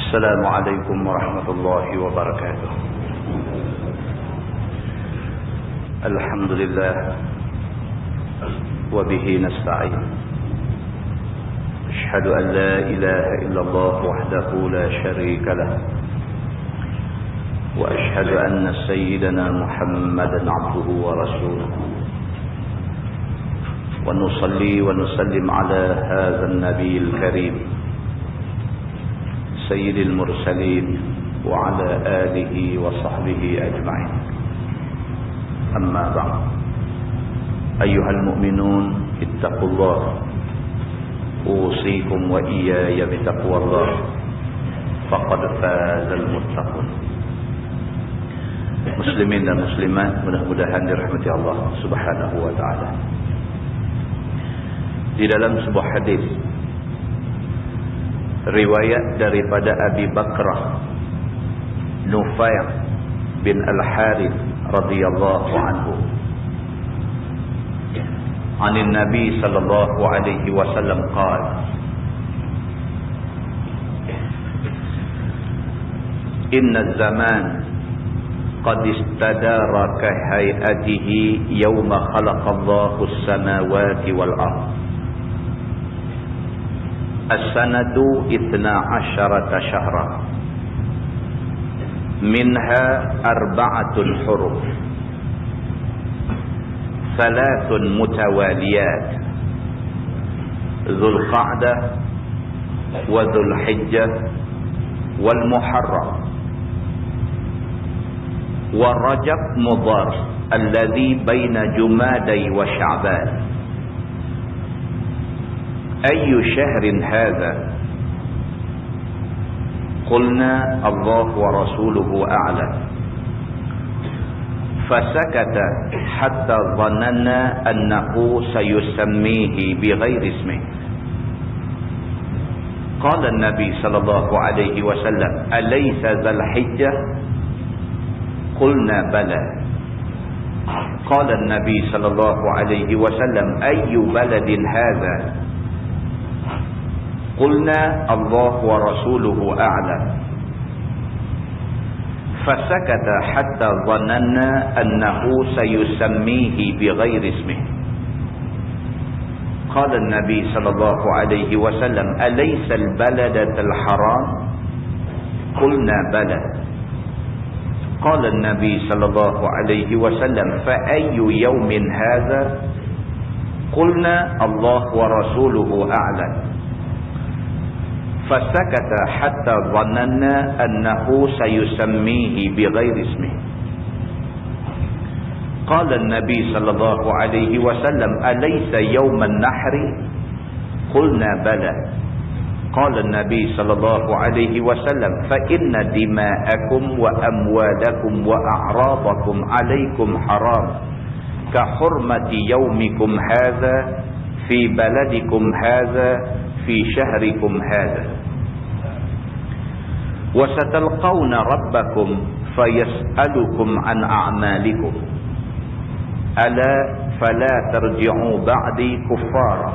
السلام عليكم ورحمة الله وبركاته. الحمد لله وبه نستعين. أشهد أن لا إله إلا الله وحده لا شريك له، وأشهد أن سيدنا محمدا عبده ورسوله، ونصلي ونسلم على هذا النبي الكريم سيد المرسلين وعلى آله وصحبه أجمعين. أما بعد، أيها المؤمنون اتقوا الله، أوصيكم وإياي بتقوى الله، فقد فاز المتقون. Muslimin dan muslimat, mudah-mudahan dirahmati Allah Subhanahu wa taala. Di dalam sebuah hadis riwayat daripada Abi Bakrah Nufay' bin Al-Harith radhiyallahu anhu, anin Nabi sallallahu alaihi wasallam qala: Inna az-zaman qad istadara ka hay'atihi yawma khalaqallahu as-samawati wal ardh. As-sanatu 12 syahra, minha 4 huruf, 3 mutawaliyat, Dzul Qa'dah wa Dzul Hijjah wal Muharram wa Rajab Mudhar alladhi baina Jumadai wa Sya'ban. أي شهر هذا؟ قلنا الله ورسوله أعلم. فسكت حتى ظننا أنه سيسميه بغير اسمه. قال النبي صلى الله عليه وسلم: أليس ذا الحجة؟ قلنا بلى. قال النبي صلى الله عليه وسلم: أي بلد هذا؟ قلنا الله ورسوله أعلم. فسكت حتى ظننا أنه سيسميه بغير اسمه. قال النبي صلى الله عليه وسلم: أليس البلدة الحرام؟ قلنا بلى. قال النبي صلى الله عليه وسلم: فأي يوم هذا؟ قلنا الله ورسوله أعلم. فسكت حتى ظننا أنه سيسميه بغير اسمه. قال النبي صلى الله عليه وسلم: أليس يوم النحر؟ قلنا بلى. قال النبي صلى الله عليه وسلم: فإن دماءكم وأموالكم وأعراضكم عليكم حرام كحرمة يومكم هذا في بلدكم هذا في شهركم هذا. وستلقون ربكم فيسألكم عن أعمالكم. ألا فلا ترجعوا بعدي كفارا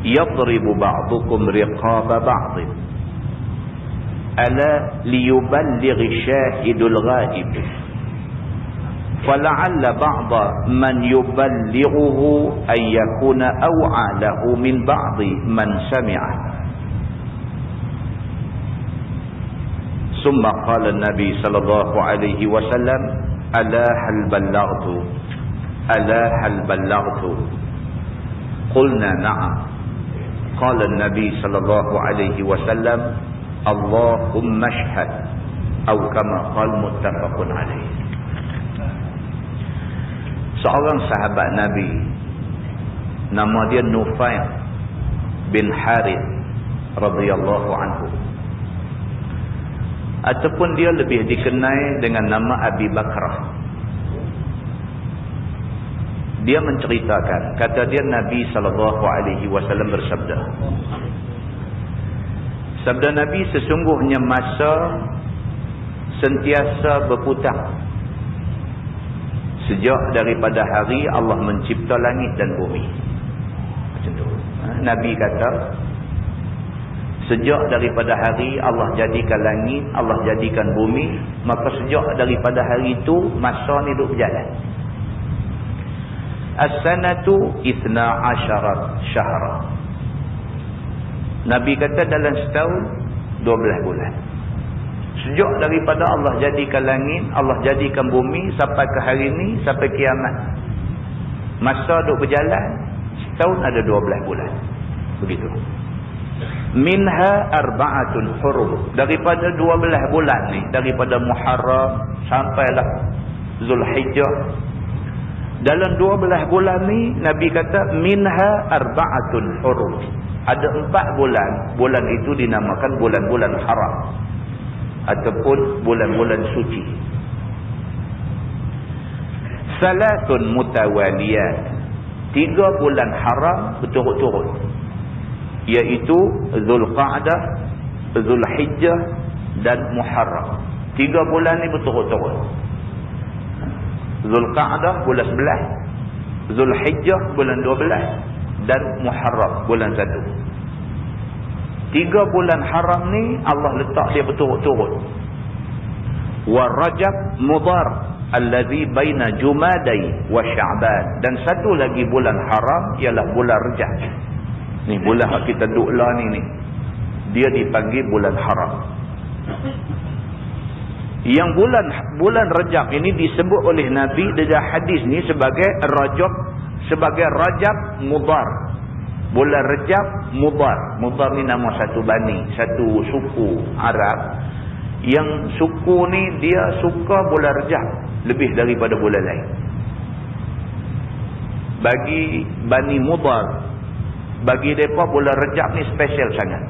يضرب بعضكم رقاب بعض. ألا ليبلغ الشاهد الغائب. فلعل بعض من يبلغه أن يكون أوعى له من بعض من سمعه. ثم قال النبي صلى الله عليه وسلم: ألا هل بلغت؟ ألا هل بلغت؟ قلنا نعم. قال النبي صلى الله عليه وسلم: اللهم اشهد، أو كما قال، متفق عليه. Seorang sahabat Nabi, nama dia Nufay' bin Harith radhiyallahu anhu, ataupun dia lebih dikenal dengan nama Abi Bakrah. Dia menceritakan, kata dia, Nabi SAW bersabda, sabda Nabi, sesungguhnya masa sentiasa berputar sejak daripada hari Allah mencipta langit dan bumi. Macam tu. Nabi kata, Sejak daripada hari Allah jadikan langit, Allah jadikan bumi, maka sejak daripada hari itu masa ni duk berjalan. As-sanatu 12 syahra. Nabi kata dalam setahun 12 bulan. Sejak daripada Allah jadikan langit, Allah jadikan bumi sampai ke hari ini, sampai kiamat. Masa duk berjalan, setahun ada 12 bulan. Begitu. Minha arba'atun hurum. Daripada 12 bulan ni, daripada Muharram sampailah Zulhijjah. Dalam 12 bulan ni, Nabi kata minha arba'atun hurum. Ada 4 bulan. Bulan itu dinamakan bulan-bulan haram ataupun bulan-bulan suci. Salatun mutawaliyat. 3 bulan haram berturut-turut, iaitu Zulqa'dah, Zulhijjah dan Muharram. 3 bulan ni berturut-turut. Zulqa'dah bulan 11, Zulhijjah bulan 12 dan Muharram bulan 1. 3 bulan haram ni Allah letak dia berturut-turut. Wa Rajab Mudhar allazi baina Jumadai wa Sya'ban. Dan satu lagi bulan haram ialah bulan Rajab. Ni bulan kita duk lah ni. Dia dipanggil bulan haram. Yang bulan Rajab ini disebut oleh Nabi dalam hadis ni sebagai Rajab Mudhar. Bulan Rajab Mudhar. Mudhar ni nama satu bani, satu suku Arab. Yang suku ni dia suka bulan Rajab lebih daripada bulan lain. Bagi Bani Mudhar, bagi mereka bulan Rajab ni special sangat.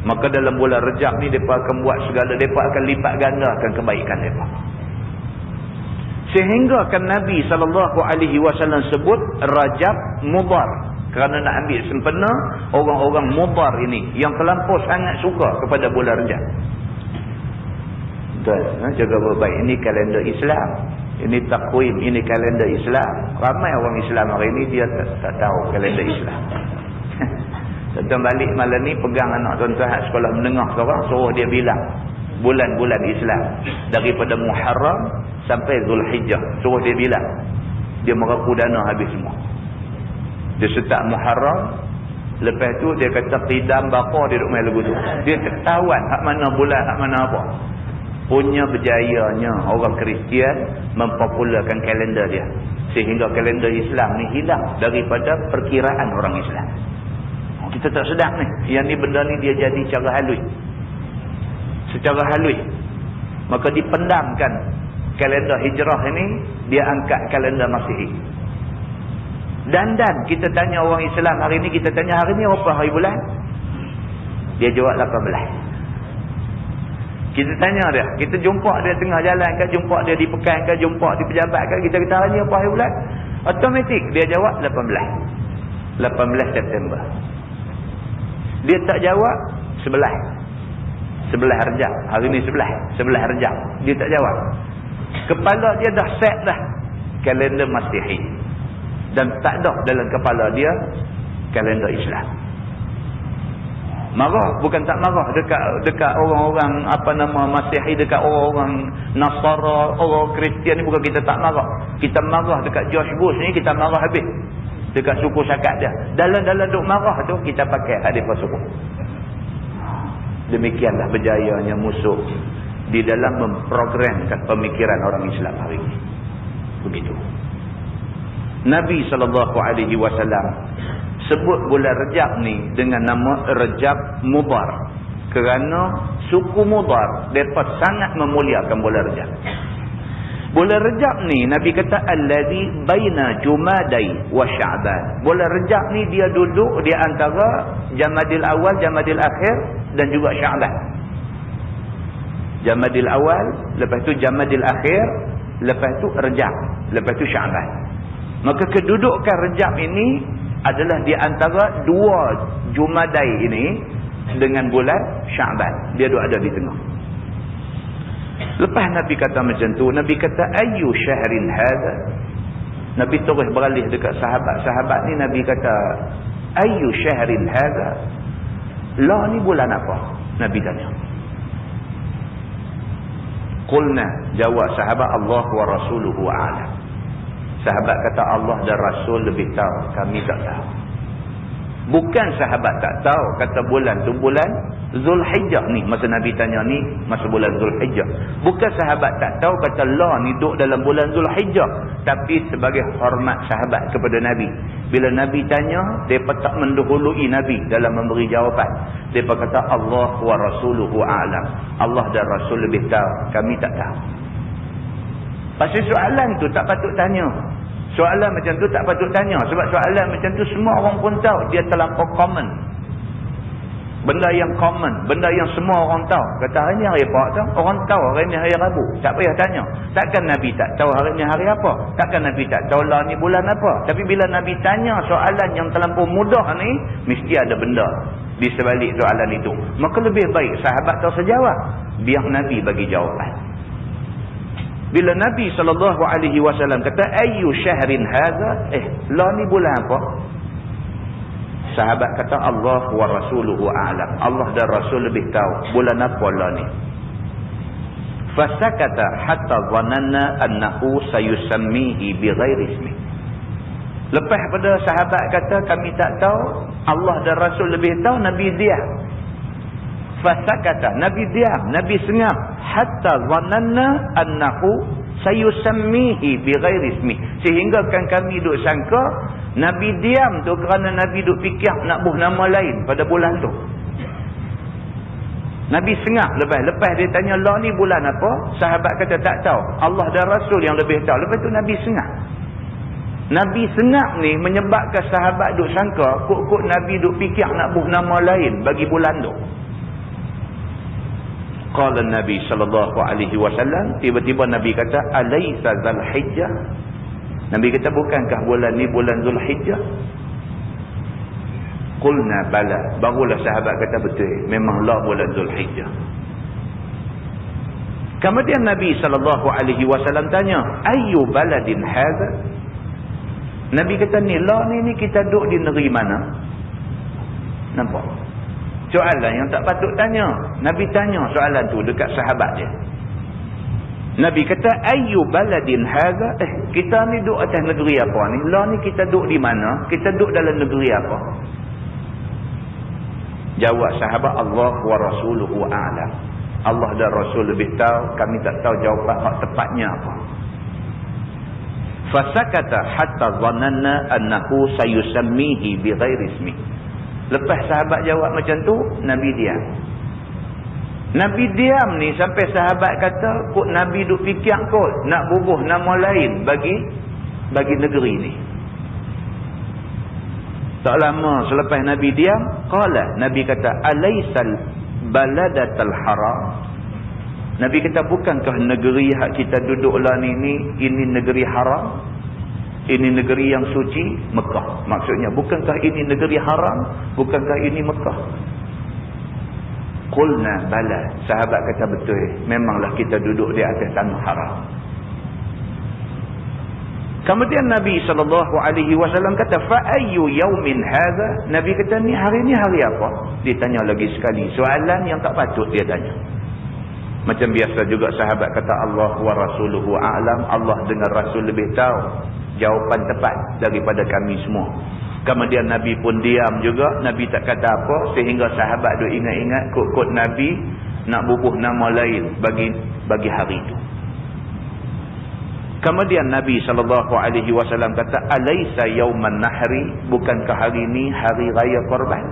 Maka dalam bulan Rajab ni mereka akan buat segala, mereka akan lipat gandakan kebaikan mereka. Sehingga kan Nabi SAW sebut Rajab Mudhar. Kerana nak ambil sempena orang-orang Mudhar ini yang terlampau sangat suka kepada bulan Rajab. Dan jaga baik, ini kalender Islam. Ini takwim, ini kalender Islam. Ramai orang Islam hari ini dia tak tahu kalender Islam. Tuan balik malam ni pegang anak tuan-tuan sekolah menengah seorang, suruh dia bilang bulan-bulan Islam daripada Muharram sampai Zulhijjah. Suruh dia bilang. Dia merapu dana habis semua. Dia start Muharram, lepas tu dia kata qidam baqar, dia duk main lagu tu. Dia ketahuan hak mana bulan, hak mana apa. Punya berjayanya orang Kristian mempopularkan kalender dia. Sehingga kalender Islam ni hilang daripada perkiraan orang Islam. Kita tak sedar ni. Yang ni benda ni dia jadi secara halus. Secara halus. Maka dipendamkan kalender hijrah ini, dia angkat kalender Masihi. Dan kita tanya orang Islam hari ni, kita tanya hari ni apa hari bulan? Dia jawab 18. Kita tanya dia, kita jumpa dia tengah jalan ke, jumpa dia di pekan ke, jumpa di pejabat ke, kita kata hari ni apa hari bulan? Automatik dia jawab 18 September. Dia tak jawab 11 Rajab. Hari ni 11 Rajab. Dia tak jawab. Kepala dia dah set dah kalender Masihi. Dan tak ada dalam kepala dia kalender Islam. Marah, bukan tak marah dekat orang-orang apa nama Masihi, dekat orang-orang Nasara, orang Kristian ni, bukan kita tak marah. Kita marah dekat George Bush ni, kita marah habis. Dekat suku sakat dia. Dalam duk marah tu kita pakai hadiah suku. Demikianlah berjayanya musuh di dalam memprogramkan pemikiran orang Islam hari ini. Begitu. Nabi SAW sebut bulan Rajab ni dengan nama Rajab Mudhar. Kerana suku Mudhar mereka sangat memuliakan bulan Rajab. Bulan Rajab ni Nabi kata allazi baina Jumadai wa Sya'ban. Bulan Rajab ni dia duduk di antara Jamadil Awal, Jamadil Akhir dan juga Sya'ban. Jamadil Awal, lepas tu Jamadil Akhir, lepas tu Rajab, lepas tu Sya'ban. Maka kedudukan Rajab ini adalah di antara dua Jumadai ini dengan bulan Sya'ban. Dia ada di tengah. Lepas Nabi kata macam tu, Nabi kata ayyu syahrin hadha. Nabi terus beralih dekat sahabat-sahabat ni, Nabi kata ayyu syahrin hadha. La ni bulan apa? Nabi tanya. Qulna, jawab sahabat, Allah wa rasuluhu a'lam. Sahabat kata Allah dan Rasul lebih tahu, kami tak tahu. Bukan sahabat tak tahu, kata bulan tu bulan Zulhijjah ni. Masa Nabi tanya ni, masa bulan Zulhijjah. Bukan sahabat tak tahu, kata Allah ni duduk dalam bulan Zulhijjah. Tapi sebagai hormat sahabat kepada Nabi. Bila Nabi tanya, mereka tak mendahului Nabi dalam memberi jawapan. Mereka kata Allah wa rasuluhu a'lam. Allah dan Rasul lebih tahu, kami tak tahu. Pasal soalan tu tak patut tanya. Soalan macam tu tak patut tanya. Sebab soalan macam tu semua orang pun tahu. Dia terlampau common. Benda yang common. Benda yang semua orang tahu. Kata hari ni hari apa tu? Orang tahu hari ni hari Rabu. Tak payah tanya. Takkan Nabi tak tahu hari ni hari apa? Takkan Nabi tak tahu lah ni bulan apa? Tapi bila Nabi tanya soalan yang terlampau mudah ni, mesti ada benda di sebalik soalan itu. Maka lebih baik sahabat tak usah jawab. Biar Nabi bagi jawapan. Bila Nabi SAW kata, ayyu syahrin hadha? La ni bulan apa? Sahabat kata, Allah wa rasuluhu a'lam. Allah dan Rasul lebih tahu. Bulan apa la ni? Fasakata hatta dhananna annahu sayusammihi bighairi ismi. Lepas pada sahabat kata, kami tak tahu, Allah dan Rasul lebih tahu, Nabi diam. Fasakata, Nabi diam, Nabi senyap. Hatta dhananna annahu sayusammihi bighairi ismi. Sehingga kan kami duk sangka Nabi diam tu kerana Nabi duk fikir nak buh nama lain pada bulan tu. Nabi senyap lepas dia tanya lah ni bulan apa? Sahabat kata tak tahu. Allah dan Rasul yang lebih tahu. Lepas tu Nabi senyap. Nabi senyap ni menyebabkan sahabat duk sangka kok Nabi duk fikir nak buh nama lain bagi bulan tu. Qala Nabi sallallahu alaihi wasallam, tiba-tiba Nabi kata, alaysa Zulhijjah? Nabi kata, bukankah bulan ni bulan Zulhijjah? Qulna bala. Barulah sahabat kata, betul, memanglah bulan Zulhijjah. Kemudian Nabi sallallahu alaihi wasallam tanya, ayyu baladin hadha? Nabi kata, ni kita duduk di negeri mana? Nampak? Soalan yang tak patut tanya. Nabi tanya soalan tu dekat sahabat dia. Nabi kata, ayyu baladin hadha? Kita ni duduk atas negeri apa ni? Lah ni kita duduk di mana? Kita duduk dalam negeri apa? Jawab sahabat, Allah wa rasuluhu a'lam. Allah dan Rasul lebih tahu, kami tak tahu jawapan hak tepatnya apa. Fasakata hatta dhananna annahu sayusammihi bighairi ismi. Lepas sahabat jawab macam tu, Nabi diam. Nabi diam ni sampai sahabat kata, kok Nabi duk fikir kot nak bubuh nama lain bagi negeri ni. Tak lama selepas Nabi diam, qala, Nabi kata, alaysal baladatal haram? Nabi kata, bukankah negeri hak kita duduk lah ni ini negeri haram? Ini negeri yang suci, Mekah. Maksudnya, bukankah ini negeri haram? Bukankah ini Mekah? Qulna bala. Sahabat kata, betul, memanglah kita duduk di atas tanah haram. Kemudian Nabi SAW kata, fa ayyu yaumin hadha? Nabi kata, ni hari apa? Dia tanya lagi sekali. Soalan yang tak patut dia tanya. Macam biasa juga sahabat kata, Allah wa rasuluhu a'lam. Allah dengan Rasul lebih tahu jawapan tepat daripada kami semua. Kemudian Nabi pun diam juga. Nabi tak kata apa, sehingga sahabat duk ingat-ingat kok Nabi nak bubuh nama lain bagi hari itu. Kemudian Nabi SAW kata, alaysa yauman nahri? Bukankah hari ini hari raya korban?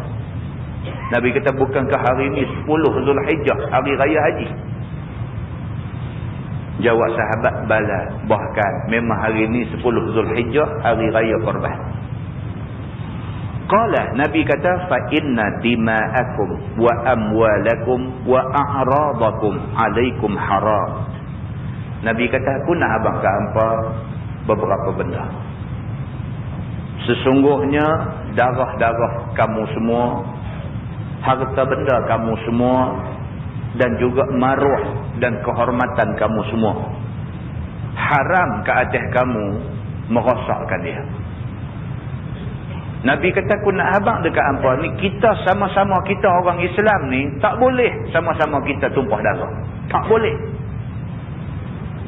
Nabi kata, bukankah hari ini 10 Zulhijjah, hari raya haji? Jawab sahabat, bala, bahkan memang hari ini 10 Zulhijjah, hari raya korban. Qala, Nabi kata, fa inna dima'akum wa amwalakum wa a'radakum alaikum haram. Nabi kata, aku nak abang ke hampa beberapa benda. Sesungguhnya darah-darah kamu semua, harta benda kamu semua, dan juga maruah dan kehormatan kamu semua, haram ke atas kamu merosakkan dia. Nabi kata aku nak habaq dekat hampa ni, kita sama-sama kita orang Islam ni tak boleh sama-sama kita tumpah darah. Tak boleh.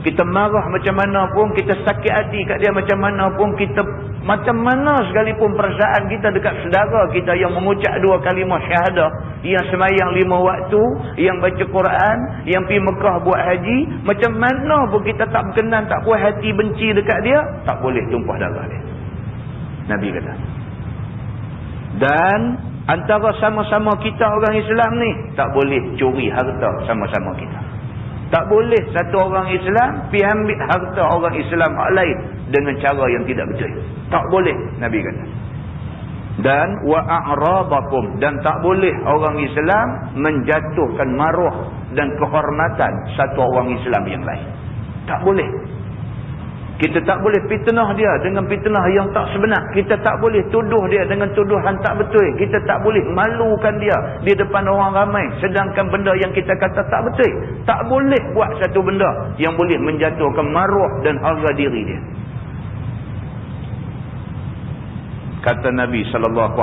Kita marah macam mana pun, kita sakit hati kat dia macam mana pun, kita macam mana sekalipun perasaan kita dekat saudara kita yang mengucap 2 kalimah syahadah, yang sembahyang 5 waktu, yang baca Quran, yang pergi Mekah buat haji, macam mana pun kita tak berkenan, tak puas hati, benci dekat dia, tak boleh tumpah darah dia. Nabi kata. Dan antara sama-sama kita orang Islam ni, tak boleh curi harta sama-sama kita. Tak boleh satu orang Islam pergi ambil harta orang Islam lain dengan cara yang tidak betul. Tak boleh, Nabi kata. Dan wa a'radakum, dan tak boleh orang Islam menjatuhkan maruah dan kehormatan satu orang Islam yang lain. Tak boleh. Kita tak boleh fitnah dia dengan fitnah yang tak sebenar. Kita tak boleh tuduh dia dengan tuduhan tak betul. Kita tak boleh malukan dia di depan orang ramai sedangkan benda yang kita kata tak betul. Tak boleh buat satu benda yang boleh menjatuhkan maruah dan harga diri dia. Kata Nabi SAW,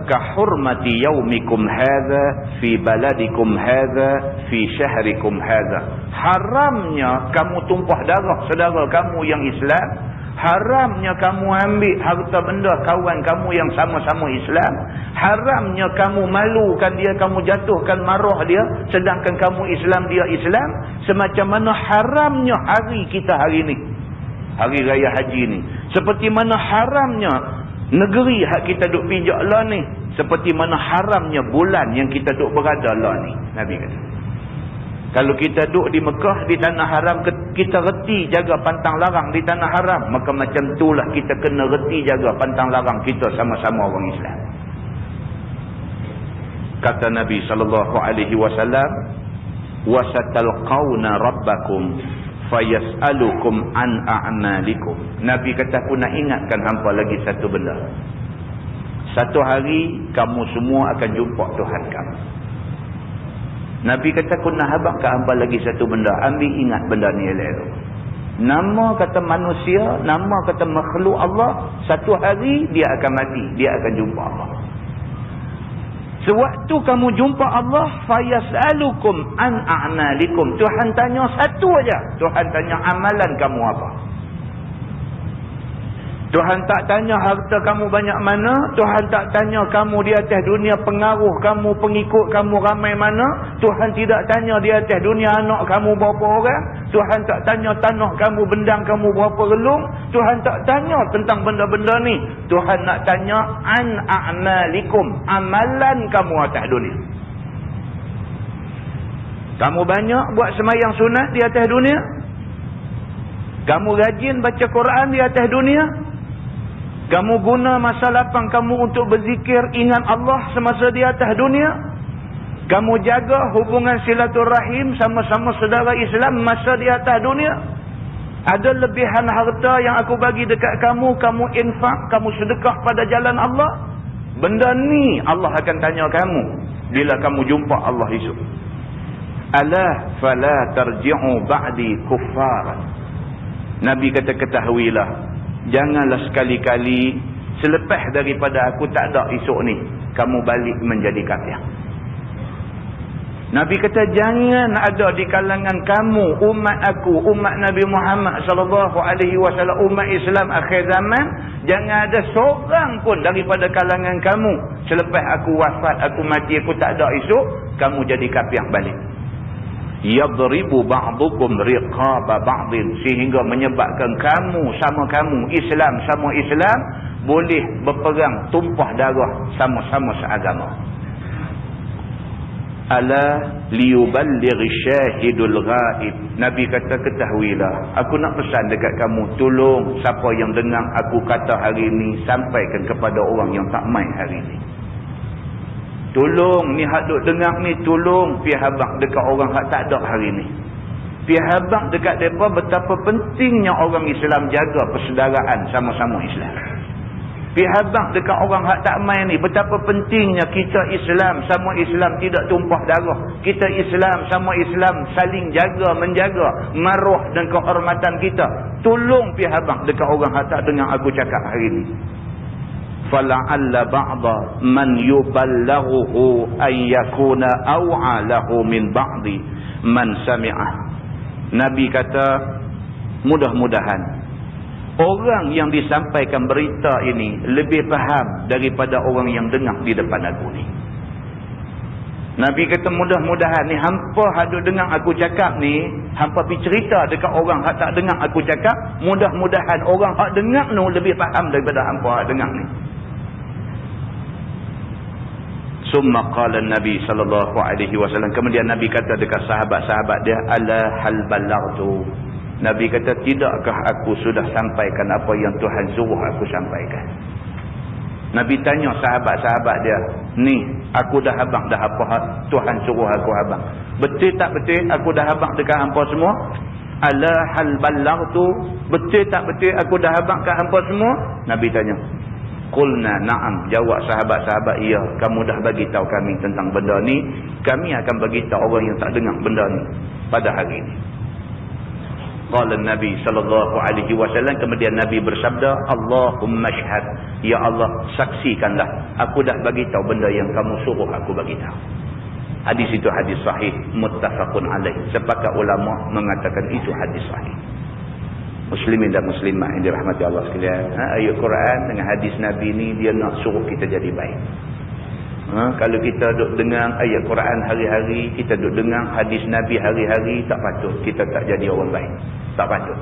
kahurmati yaumikum hadha fi baladikum hadha fi syahrikum hadha. Haramnya kamu tumpah darah saudara kamu yang Islam. Haramnya kamu ambil harta benda kawan kamu yang sama-sama Islam. Haramnya kamu malukan dia, kamu jatuhkan maruah dia sedangkan kamu Islam, dia Islam. Semacam mana haramnya hari kita hari ni, hari raya haji ni. Seperti mana haramnya negeri hak kita duk pijak lah ni, seperti mana haramnya bulan yang kita duk berada lah ni. Nabi kata, kalau kita duk di Mekah, di tanah haram, kita reti jaga pantang larang di tanah haram, maka macam itulah kita kena reti jaga pantang larang kita sama-sama orang Islam. Kata Nabi SAW, wasatalqauna rabbakum fayas'alukum an a'malikum. Nabi kata aku nak ingatkan hampa lagi satu benda. Satu hari kamu semua akan jumpa Tuhan kamu. Nabi kata aku nak habaq kat hampa lagi satu benda. Ambil ingat benda ni elok. Nama kata manusia, nama kata makhluk Allah, satu hari dia akan mati, dia akan jumpa Allah. Sewaktu kamu jumpa Allah, fayas'alukum an a'malikum. Tuhan tanya satu aja. Tuhan tanya amalan kamu apa. Tuhan tak tanya harta kamu banyak mana. Tuhan tak tanya kamu di atas dunia pengaruh kamu, pengikut kamu ramai mana. Tuhan tidak tanya di atas dunia anak kamu berapa orang. Tuhan tak tanya tanah kamu, bendang kamu berapa relung. Tuhan tak tanya tentang benda-benda ni. Tuhan nak tanya an a'malikum, amalan kamu atas dunia. Kamu banyak buat sembahyang sunat di atas dunia? Kamu rajin baca Quran di atas dunia? Kamu guna masa lapang kamu untuk berzikir, ingat Allah semasa di atas dunia? Kamu jaga hubungan silaturahim sama-sama saudara Islam masa di atas dunia? Ada lebihan harta yang aku bagi dekat kamu, kamu infak, kamu sedekah pada jalan Allah? Benda ni Allah akan tanya kamu bila kamu jumpa Allah esok. Ala fala tarji'u ba'di kuffar. Nabi kata ketahuilah, janganlah sekali-kali selepas daripada aku tak ada esok ni, kamu balik menjadi kafir. Nabi kata jangan ada di kalangan kamu, umat aku, umat Nabi Muhammad SAW, umat Islam akhir zaman, jangan ada seorang pun daripada kalangan kamu selepas aku wafat, aku mati, aku tak ada esok, kamu jadi kafir balik. Yadribu ba'dukum riqaba ba'din, sehingga menyebabkan kamu sama kamu, Islam sama Islam, boleh berperang tumpah darah sama-sama seagama. Ala liyuballighi syahidul ghaib. Nabi kata ketahuilah, aku nak pesan dekat kamu, tolong siapa yang dengar aku kata hari ini, sampaikan kepada orang yang tak main hari ini. Tolong ni hak duk dengar ni, tolong pi habaq dekat orang hak tak ada hari ni. Pi habaq dekat depa betapa pentingnya orang Islam jaga persaudaraan sama-sama Islam. Pi habaq dekat orang hak tak main ni betapa pentingnya kita Islam sama Islam tidak tumpah darah. Kita Islam sama Islam saling jaga, menjaga maruah dan kehormatan kita. Tolong pi habaq dekat orang hak tak dengar aku cakap hari ni. fala'alla ba'da man yuballighuhu an yakuna aw'a lahu min ba'di man sami'ah. Nabi kata, mudah-mudahan orang yang disampaikan berita ini lebih faham daripada orang yang dengar di depan aku ni. Nabi kata mudah-mudahan ni hampa hadut dengar aku cakap ni, hampa pergi cerita dekat orang hak tak dengar aku cakap, mudah-mudahan orang hak dengar ni lebih faham daripada hampa hak dengar ni. Summa qala Nabi sallallahu alaihi wasallam, kemudian Nabi kata dekat sahabat-sahabat dia, ala hal balaghtu. Nabi kata, tidakkah aku sudah sampaikan apa yang Tuhan suruh aku sampaikan? Nabi tanya sahabat-sahabat dia, ni aku dah abang dah apa Tuhan suruh aku abang. Betul tak betul aku dah abang dekat hampa semua? Ala hal balaghtu, betul tak betul aku dah abang kat hampa semua? Nabi tanya. Qulna na'am, jawab sahabat-sahabat, ya, kamu dah bagi tahu kami tentang benda ni, kami akan bagi tahu orang yang tak dengar benda ni pada hari ini. Qala Nabi sallallahu alaihi wasallam, kemudian Nabi bersabda, Allahumma syhad, ya Allah saksikanlah aku dah bagi tahu benda yang kamu suruh aku bagi tahu. Hadis itu hadis sahih, muttafaqun alaih. Sepakat ulama mengatakan itu hadis sahih. Muslimin dan muslimat yang dirahmati Allah sekalian, ayat Quran dengan hadis Nabi ni dia nak suruh kita jadi baik. Kalau kita duduk dengar ayat Quran hari-hari, kita duduk dengar hadis Nabi hari-hari, tak patut kita tak jadi orang baik. Tak patut.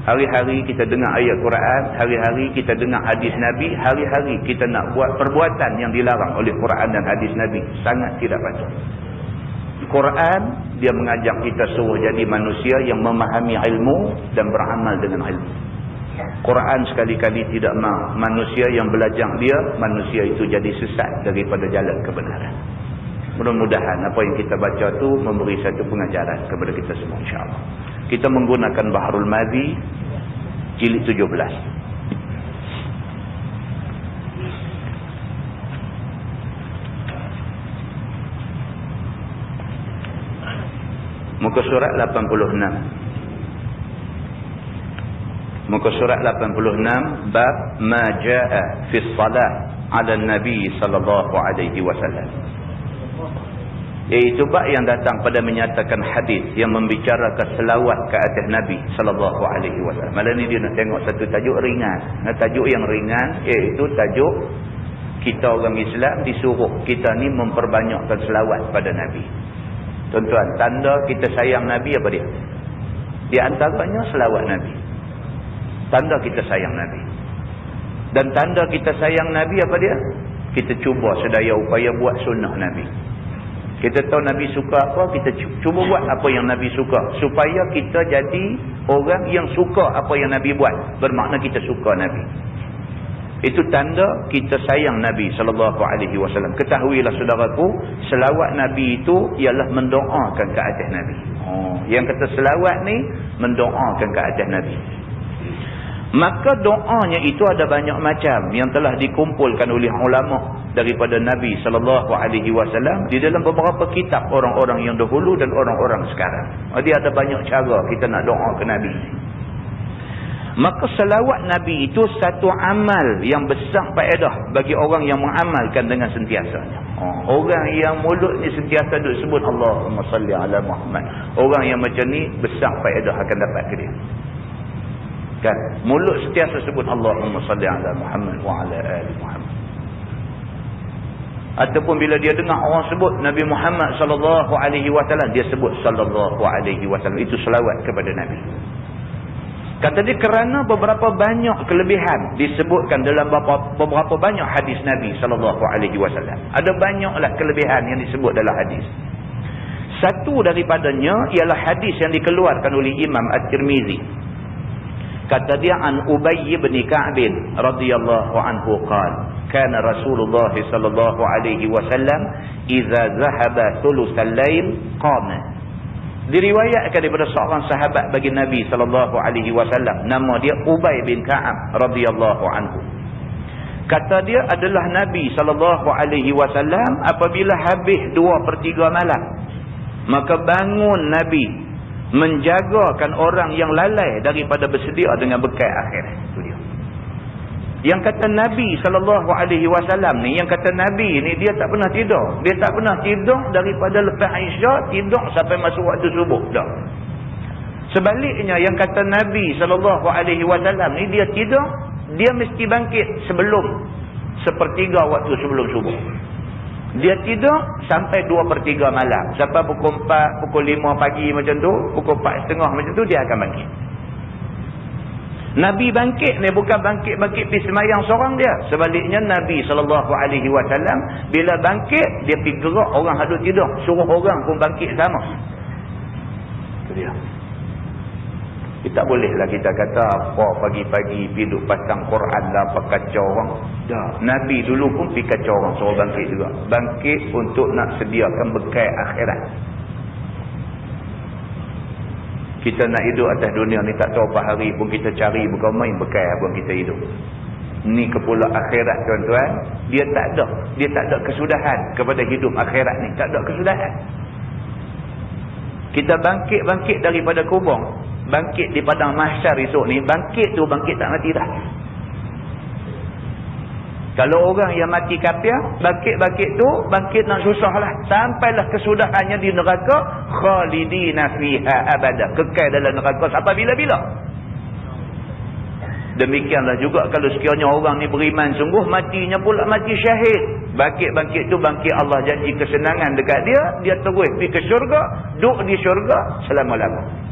Hari-hari kita dengar ayat Quran, hari-hari kita dengar hadis Nabi, hari-hari kita nak buat perbuatan yang dilarang oleh Quran dan hadis Nabi. Sangat tidak patut. Quran dia mengajak kita suruh jadi manusia yang memahami ilmu dan beramal dengan ilmu. Quran sekali-kali tidak mahu manusia yang belajar dia, manusia itu jadi sesat daripada jalan kebenaran. Mudah-mudahan apa yang kita baca tu memberi satu pengajaran kepada kita semua, insya-Allah. Kita menggunakan Bahrul Madhi jilid 17. Muka surat 86. Muka surat 86, bab ma jaa fi shalah ala nabi sallallahu alaihi wasallam. Iaitu bab yang datang pada menyatakan hadis yang membicarakan selawat ke atas Nabi sallallahu alaihi wasallam. Malam ni dia nak tengok satu tajuk ringan. Tajuk yang ringan iaitu tajuk kita orang Islam disuruh kita ni memperbanyakkan selawat pada Nabi. Tuan-tuan, tanda kita sayang Nabi apa dia? Di antaranya selawat Nabi. Tanda kita sayang Nabi. Dan tanda kita sayang Nabi apa dia? Kita cuba sedaya upaya buat sunnah Nabi. Kita tahu Nabi suka apa, kita cuba buat apa yang Nabi suka. Supaya kita jadi orang yang suka apa yang Nabi buat. Bermakna kita suka Nabi. Itu tanda kita sayang Nabi sallallahu alaihi wasallam. Ketahuilah saudaraku, selawat Nabi itu ialah mendoakan ke atas Nabi. Yang kata selawat ni mendoakan ke atas Nabi. Maka doanya itu ada banyak macam yang telah dikumpulkan oleh ulama daripada Nabi sallallahu alaihi wasallam di dalam beberapa kitab orang-orang yang dahulu dan orang-orang sekarang. Dia ada banyak cara kita nak doa ke Nabi. Maka selawat Nabi itu satu amal yang besar faedah bagi orang yang mengamalkan dengan sentiasanya. Orang yang mulutnya sentiasa duk sebut Allahumma salli ala Muhammad. Orang yang macam ni besar faedah akan dapat ke dia. Kan? Mulut sentiasa sebut Allahumma salli ala Muhammad wa ala ali Muhammad. Ataupun bila dia dengar orang sebut Nabi Muhammad sallallahu alaihi wasallam, dia sebut sallallahu alaihi wasallam. Itu selawat kepada Nabi. Kata dia kerana beberapa banyak kelebihan disebutkan dalam beberapa banyak hadis Nabi sallallahu alaihi wasallam. Ada banyaklah kelebihan yang disebut dalam hadis. Satu daripadanya ialah hadis yang dikeluarkan oleh Imam At-Tirmizi. Kata dia an Ubay bin Ka'b radhiyallahu anhu qala kana Rasulullah sallallahu alaihi wasallam idza zahaba thulutsal lail qama. Diriwayatkan daripada seorang sahabat bagi Nabi sallallahu alaihi wasallam, nama dia Ubay bin Ka'ab radhiyallahu anhu. Kata dia adalah Nabi sallallahu alaihi wasallam apabila habis 2/3 malam, maka bangun Nabi menjagakan orang yang lalai daripada bersedia dengan bekal akhirat. Itu dia. Yang kata Nabi SAW ni, yang kata Nabi ni dia tak pernah tidur. Dia tak pernah tidur daripada lepas Isyak, tidur sampai masuk waktu subuh dah. Sebaliknya yang kata Nabi SAW ni dia tidur, dia mesti bangkit sebelum sepertiga waktu sebelum subuh. Dia tidur sampai 2/3 malam. Sampai pukul 4, pukul 5 pagi macam tu, pukul 4:30 macam tu dia akan bangkit. Nabi bangkit ni bukan bangkit-bangkit pergi semayang seorang dia. Sebaliknya Nabi SAW bila bangkit, dia pergi gerak orang hadut tidur. Suruh orang pun bangkit sama. Itu dia. Kita bolehlah kita kata apa pagi-pagi pergi duduk pasang Quran lah, apa kacau orang. Dah. Nabi dulu pun pergi kacau orang, suruh bangkit juga. Bangkit untuk nak sediakan bekal akhirat. Kita nak hidup atas dunia ni tak tahu apa hari pun kita cari bukan main bekal pun kita hidup. Ni kepula akhirat tuan-tuan, dia tak ada kesudahan kepada hidup akhirat ni, tak ada kesudahan. Kita bangkit daripada kubur, bangkit di padang mahsyar esok ni, bangkit tak mati dah. Kalau orang yang mati kafir, bangkit tu, bangkit nak susah lah. Sampailah kesudahannya di neraka, khalidina fiha abada. Kekal dalam neraka sampai bila-bila. Demikianlah juga kalau sekiranya orang ni beriman sungguh, matinya pula mati syahid. Bangkit tu bangkit Allah janji kesenangan dekat dia, dia terus pergi ke syurga, duduk di syurga selama-lama.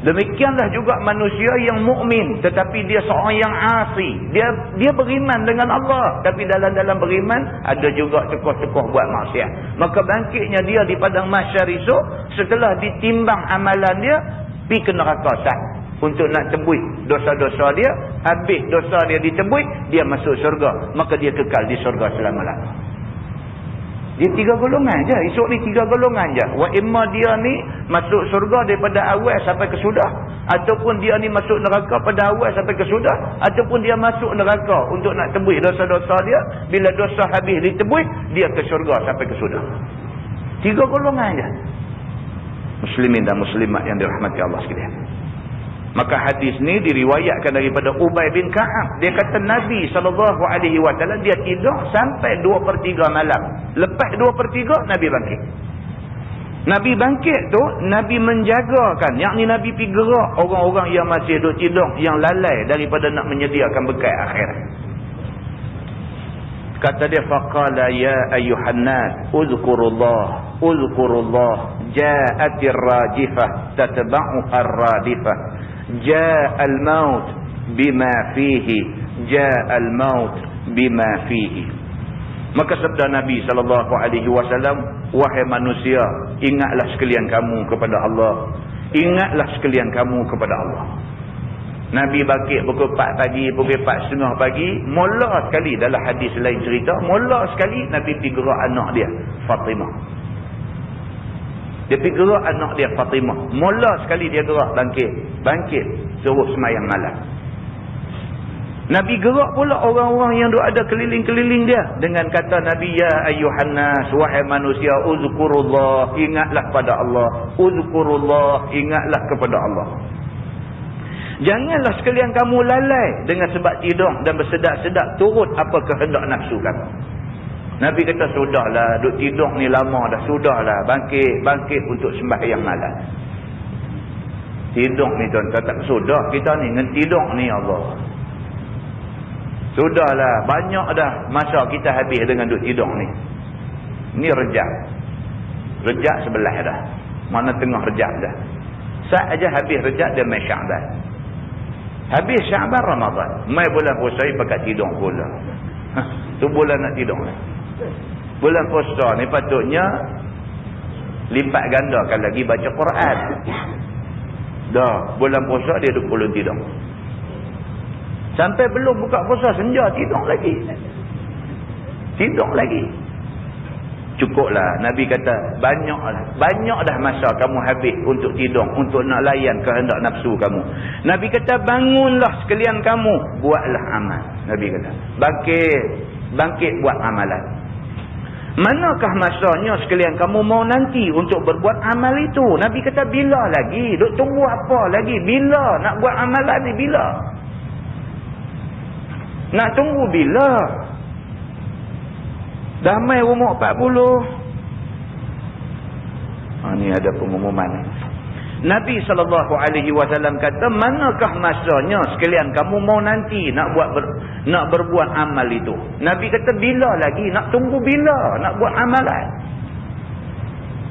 Demikianlah juga manusia yang mukmin tetapi dia seorang yang asi. Dia beriman dengan Allah tapi dalam beriman ada juga cekoh-cekoh buat maksiat. Maka bangkitnya dia di padang mahsyar esok setelah ditimbang amalan dia pergi ke neraka sah untuk nak tebus dosa-dosa dia. Habis dosa dia ditebus, dia masuk syurga. Maka dia kekal di syurga selama-lamanya. Dia 3 golongan je. Esok ni 3 golongan je. Wa imma dia ni masuk syurga daripada awal sampai ke sudah. Ataupun dia ni masuk neraka pada awal sampai ke sudah. Ataupun dia masuk neraka untuk nak tebus dosa-dosa dia. Bila dosa habis ditebus, dia ke syurga sampai ke sudah. 3 golongan je. Muslimin dan muslimat yang dirahmati Allah sekalian. Maka hadis ni diriwayatkan daripada Ubay bin Ka'ab. Dia kata Nabi SAW dia tidur sampai 2/3 malam. Lepas 2/3 Nabi bangkit. Nabi bangkit tu, Nabi menjagakan. Yakni Nabi pergi gerak orang-orang yang masih duduk tidur, yang lalai daripada nak menyediakan bekal akhirat. Kata dia, faqala ya ayyuhan nas uzkurullah ja'atir rajifah tatba'uha ar-radifah. Ja'al maut bima fihi, ja'al maut bima fihi. Maka sabda Nabi SAW, wahai manusia, ingatlah sekalian kamu kepada Allah. Ingatlah sekalian kamu kepada Allah. Nabi bangkit pukul 4 pagi, pukul 4:30 pagi. Mula sekali dalam hadis lain cerita, mula sekali Nabi pergi gerak anak dia, Fatimah. Dia pergi gerak anak dia, Fatimah. Mula sekali dia gerak bangkit, suruh semayang malam. Nabi gerak pula orang-orang yang ada keliling-keliling dia dengan kata Nabi, ya ayyuhan nas, wahai manusia, uzkurullah, ingatlah pada Allah. Uzkurullah, ingatlah kepada Allah. Janganlah sekalian kamu lalai dengan sebab tidur dan bersedak-sedak turut apa kehendak nafsu kamu. Nabi kata, sudahlah, duduk tidur ni lama dah, sudahlah, bangkit untuk sembahyang malam. Tidur ni tuan-tuan, tak sudah kita ni dengan tidur ni Allah. Sudahlah, banyak dah masa kita habis dengan duduk tidur ni. Ni rejak sebelah dah. Mana tengah rejak dah. Saat aja habis rejak dia mai Syaban. Habis Syaban Ramadan. Mai bulan puasa pakai tidur pula. Tu bulan nak tidur. Bulan puasa ni patutnya lipat gandakan lagi baca Quran. Dah, bulan puasa dia duduk pulun tidur. Sampai belum buka puasa senja tidur lagi. Tidur lagi. Cukuplah. Nabi kata, banyak dah masa kamu habis untuk tidur, untuk nak layan kehendak nafsu kamu. Nabi kata, bangunlah sekalian kamu, buatlah amal. Nabi kata, bangkit buat amalan. Manakah masanya sekalian kamu mau nanti untuk berbuat amal itu? Nabi kata, bila lagi? Duk tunggu apa lagi? Bila nak buat amalan ni? Bila? Nak tunggu bila? Dah mai umur 40. Ni ada pengumuman. Nabi SAW kata, manakah masanya sekalian kamu mau nanti nak berbuat amal itu? Nabi kata, bila lagi? Nak tunggu bila nak buat amalan?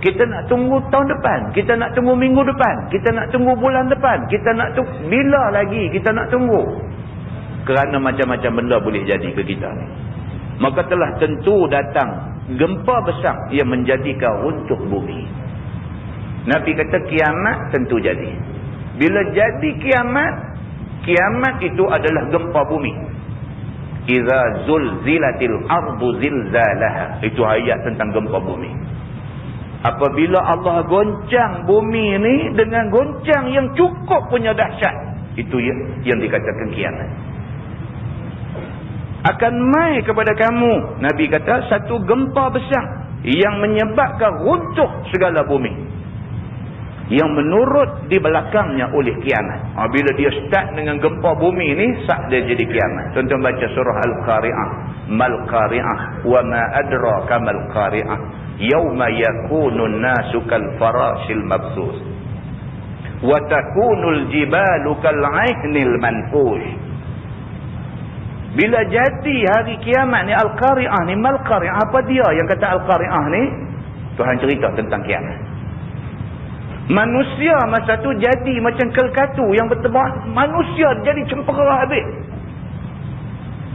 Kita nak tunggu tahun depan, kita nak tunggu minggu depan, kita nak tunggu bulan depan, kita nak tunggu bila lagi kita nak tunggu? Kerana macam-macam benda boleh jadi ke kita ni. Maka telah tentu datang gempa besar yang menjadikan runtuh bumi. Nabi kata kiamat tentu jadi. Bila jadi kiamat, kiamat itu adalah gempa bumi. Iza zulzilatil ardu zilzalaha. Itu ayat tentang gempa bumi. Apabila Allah goncang bumi ini dengan goncang yang cukup punya dahsyat, itu yang dikatakan kiamat. Akan mai kepada kamu, Nabi kata, satu gempa besar yang menyebabkan runtuh segala bumi, yang menurut di belakangnya oleh kiamat. Bila dia start dengan gempa bumi ini, sah dia jadi kiamat. Contoh baca surah Al-Qari'ah. Mal Qari'ah wa ma adraka mal Qari'ah. Yawma yakunun nasu kal farashil mabsus. Wa takunul jibalu kal 'ainil manfush. Bila jadi hari kiamat ni, Al-Qari'ah ni, Mal Qari'ah, apa dia yang kata Al-Qari'ah ni? Tuhan cerita tentang kiamat. Manusia masa tu jadi macam kelkatu yang bertebak. Manusia jadi cempera habis.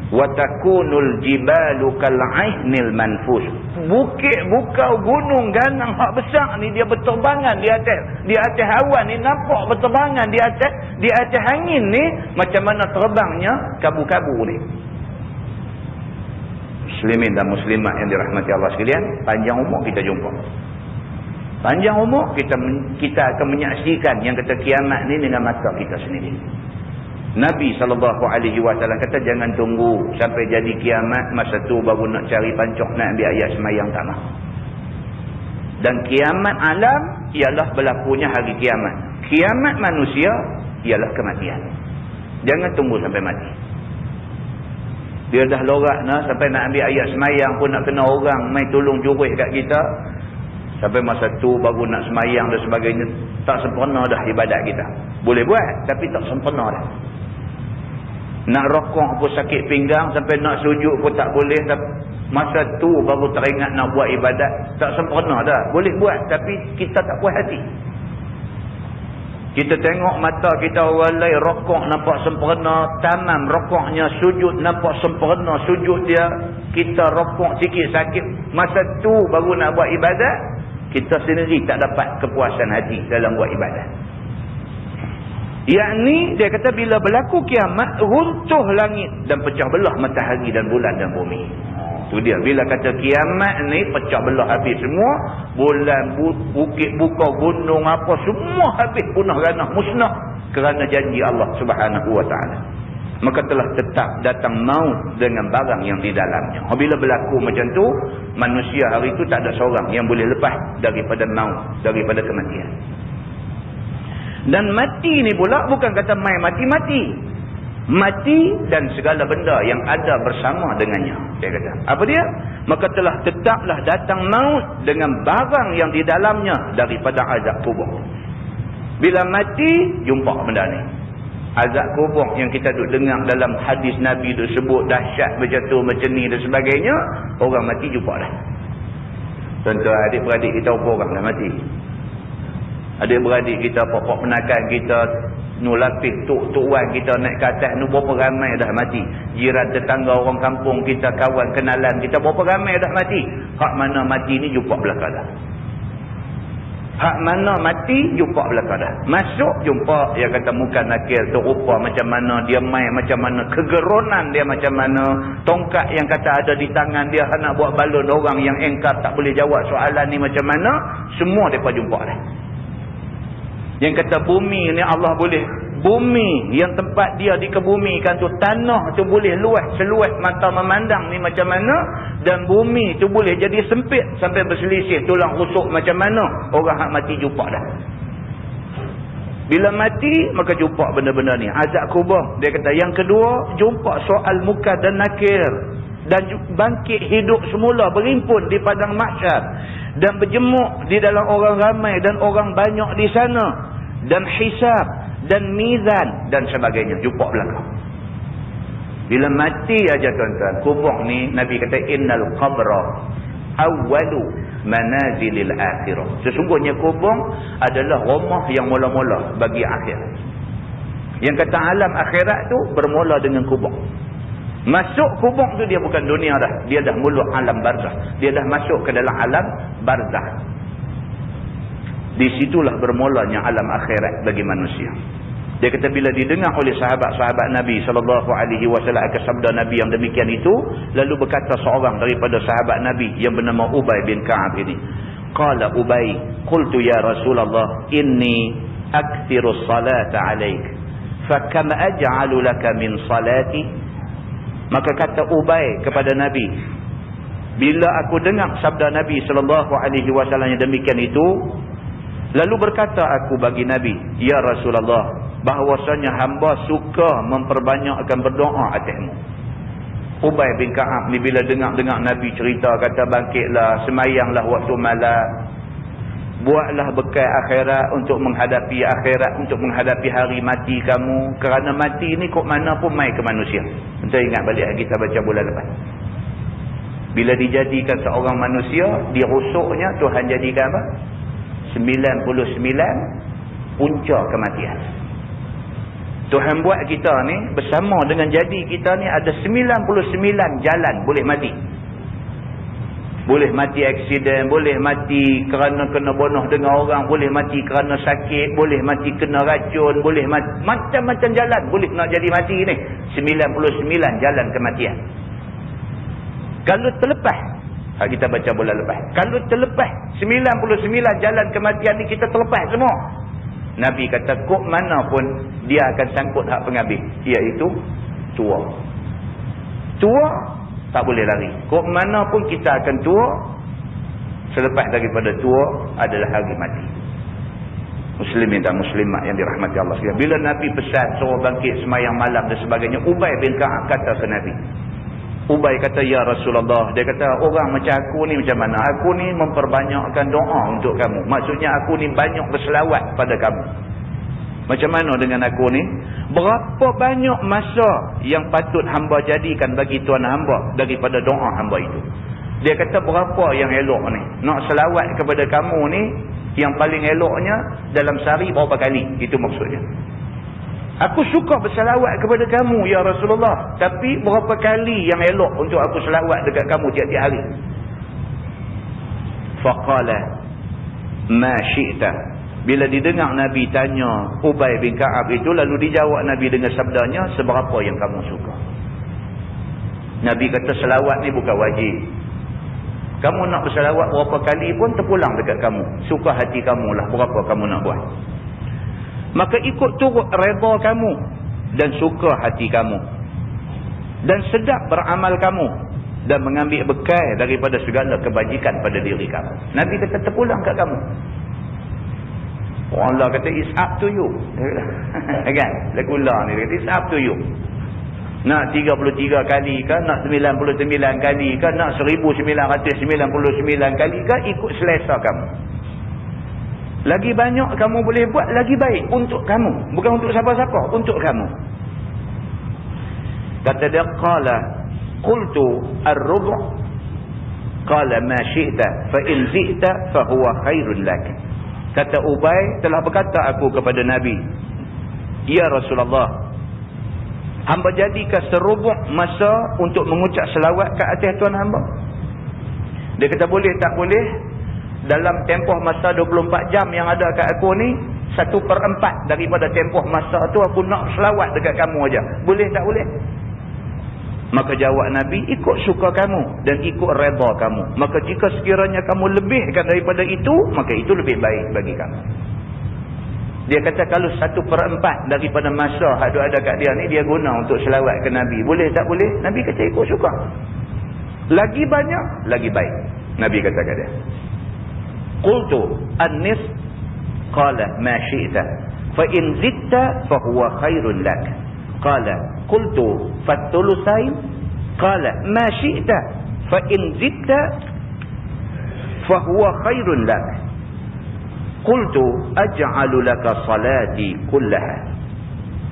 Wa takunul jibalu kal 'ainil manfush. Bukit bukau gunung ganang hak besar ni dia berterbangan di atas awan ni, nampak berterbangan di atas angin ni, macam mana terbangnya kabu-kabu ni. Muslimin dan muslimat yang dirahmati Allah sekalian, panjang umur kita jumpa. Panjang umur kita akan menyaksikan yang kata kiamat ni dengan mata kita sendiri. Nabi SAW kata jangan tunggu sampai jadi kiamat, masa tu baru nak cari pancok nak ambil ayat semayang, tak mahu. Dan kiamat alam ialah berlakunya hari kiamat. Kiamat manusia ialah kematian. Jangan tunggu sampai mati. Dia dah lorak sampai nak ambil ayat semayang pun nak kena orang mai tolong juris kat kita. Sampai masa tu baru nak semayang dan sebagainya. Tak sempurna dah ibadat kita. Boleh buat tapi tak sempurna dah. Nak rokok pun sakit pinggang, sampai nak sujud pun tak boleh. Masa tu baru teringat nak buat ibadat. Tak sempurna dah. Boleh buat tapi kita tak puas hati. Kita tengok mata kita orang lain rokok nampak sempurna, tamam rokoknya, sujud nampak sempurna sujud dia. Kita rokok sikit sakit. Masa tu baru nak buat ibadat, kita sendiri tak dapat kepuasan hati dalam buat ibadat. Yakni dia kata bila berlaku kiamat, runtuh langit dan pecah belah matahari dan bulan dan bumi. Itu dia. Bila kata kiamat ni pecah belah habis semua, bulan, bukit, bukau, gunung apa semua habis, punah ranah, musnah kerana janji Allah Subhanahu wa taala. Maka telah tetap datang maut dengan barang yang di dalamnya. Bila berlaku macam tu, manusia hari itu tak ada seorang yang boleh lepas daripada maut, daripada kematian. Dan mati ni pula bukan kata main mati-mati. Mati dan segala benda yang ada bersama dengannya. Dia kata, apa dia? Maka telah tetaplah datang maut dengan barang yang di dalamnya daripada azab kubur. Bila mati, jumpa benda ni. Azab kubur yang kita duk dengar dalam hadis Nabi duk sebut dahsyat macam tu, macam ni dan sebagainya, orang mati jumpa dah. Contoh adik-beradik kita orang dah mati. Adik-beradik kita, pokok penakan kita, nulapis tuk wan kita naik ke atas ni, berapa ramai dah mati. Jiran tetangga orang kampung kita, kawan kenalan kita, berapa ramai dah mati. Hak mana mati ni jumpa belakang dah. Hak mana mati jumpa belakang dah. Masuk jumpa, dia kata muka nakil tu rupa macam mana, dia main macam mana, kegeronan dia macam mana, tongkat yang kata ada di tangan dia nak buat balon orang yang engkar tak boleh jawab soalan ni macam mana, semua mereka jumpa dah. Yang kata bumi ni Allah boleh, bumi yang tempat dia dikebumikan tu, tanah tu boleh luas seluas mata memandang ni macam mana, dan bumi tu boleh jadi sempit sampai berselisih tulang rusuk macam mana, orang hak mati jumpa dah. Bila mati, maka jumpa benda-benda ni. Azab kubur. Dia kata, yang kedua, jumpa soal munkar dan nakir. Dan bangkit hidup semula, berimpun di padang mahsyar. Dan berjemuk di dalam orang ramai dan orang banyak di sana. Dan hisab, dan mizan, dan sebagainya. Jumpa belakang. Bila mati aja tuan-tuan, kubur ni, Nabi kata, innal qabra awwalu manazilil akhirah. Sesungguhnya kubur adalah rumah yang mula-mula bagi akhir. Yang kata alam akhirat tu bermula dengan kubur. Masuk kubur tu dia bukan dunia dah. Dia dah mula alam barzah. Dia dah masuk ke dalam alam barzah. Di situlah bermulanya alam akhirat bagi manusia. Dia kata bila didengar oleh sahabat-sahabat Nabi SAW akan sabda Nabi yang demikian itu, lalu berkata seorang daripada sahabat Nabi yang bernama Ubay bin Ka'ab ini. Qala Ubay, qultu ya Rasulullah, inni akthiru salata alaik, fakam aj'alu laka min salati. Maka kata Ubay kepada Nabi, bila aku dengar sabda Nabi SAW yang demikian itu, lalu berkata aku bagi Nabi, ya Rasulullah, bahawasanya hamba suka memperbanyakkan berdoa atasmu. Ubay bin Ka'ab ni bila dengar Nabi cerita, kata bangkitlah, semayanglah waktu malam, buatlah bekal akhirat untuk menghadapi akhirat, untuk menghadapi hari mati kamu. Kerana mati ni kok mana pun mai ke manusia. Kita ingat balik kita baca bulan lepas. Bila dijadikan seorang manusia, dirusuknya Tuhan jadikan apa? 99 punca kematian. Tuhan buat kita ni bersama dengan jadi kita ni ada 99 jalan boleh mati. Boleh mati aksiden, boleh mati kerana kena bunuh dengan orang, boleh mati kerana sakit, boleh mati kena racun, boleh mati macam-macam jalan boleh nak jadi mati ni. 99 jalan kematian. Kalau terlepas, kita baca bulan lepas, kalau terlepas 99 jalan kematian ni kita terlepas semua, Nabi kata kok mana pun dia akan sangkut hak pengambil, iaitu tua. Tua tak boleh lari. Kok mana pun kita akan tua. Selepas daripada tua adalah hari mati. Muslimin dan muslimat yang dirahmati Allah sekalian. Bila Nabi pesan suruh bangkit semayang malam dan sebagainya, Ubay bin Ka'ab kata ke Nabi. Ubay kata, ya Rasulullah, dia kata orang macam aku ni macam mana? Aku ni memperbanyakkan doa untuk kamu. Maksudnya aku ni banyak berselawat pada kamu. Macam mana dengan aku ni? Berapa banyak masa yang patut hamba jadikan bagi Tuhan hamba daripada doa hamba itu? Dia kata berapa yang elok ni? Nak selawat kepada kamu ni, yang paling eloknya dalam sehari berapa kali? Itu maksudnya. Aku suka berselawat kepada kamu ya Rasulullah, tapi berapa kali yang elok untuk aku selawat dekat kamu tiap-tiap hari? Faqala ma syi'ta. Bila didengar Nabi tanya Ubay bin Ka'ab itu, lalu dijawab Nabi dengan sabdanya, seberapa yang kamu suka. Nabi kata selawat ni bukan wajib. Kamu nak berselawat berapa kali pun terpulang dekat kamu. Suka hati kamu lah berapa kamu nak buat. Maka ikut turut redha kamu dan suka hati kamu dan sedap beramal kamu dan mengambil bekal daripada segala kebajikan pada diri kamu. Nabi kata terpulang kat kamu. Allah kata it's up to you. Kan? Lekulah ni kata it's up to you. Nak 33 kali ke, nak 99 kali ke, nak 1999 kali ke, ikut selesa kamu. Lagi banyak kamu boleh buat, lagi baik untuk kamu. Bukan untuk siapa-siapa, untuk kamu. Kata dia, qala qultu ar-rubu' qala ma syi'ta fa in zi'ta fa huwa khairul lak. Kata Ubay, telah berkata aku kepada Nabi, ya Rasulullah, hamba jadikan serubuk masa untuk mengucap selawat ke atas Tuhan hamba. Dia kata boleh tak boleh? Dalam tempoh masa 24 jam yang ada kat aku ni, 1/4 daripada tempoh masa tu aku nak selawat dekat kamu aja. Boleh tak boleh? Maka jawab Nabi, ikut suka kamu dan ikut redha kamu. Maka jika sekiranya kamu lebihkan daripada itu, maka itu lebih baik bagi kamu. Dia kata kalau 1/4 daripada masa ada kat dia ni, dia guna untuk selawat ke Nabi. Boleh tak boleh? Nabi kata ikut suka. Lagi banyak, lagi baik. Nabi kata kat dia. Qultu an-nis qala ma syi'ta fa in zitta fa huwa khairul lak. Qala qultu fathulusain qala ma syi'ta fa in zitta fa huwa khairul lak. Qultu aj'alu laka salati kullaha.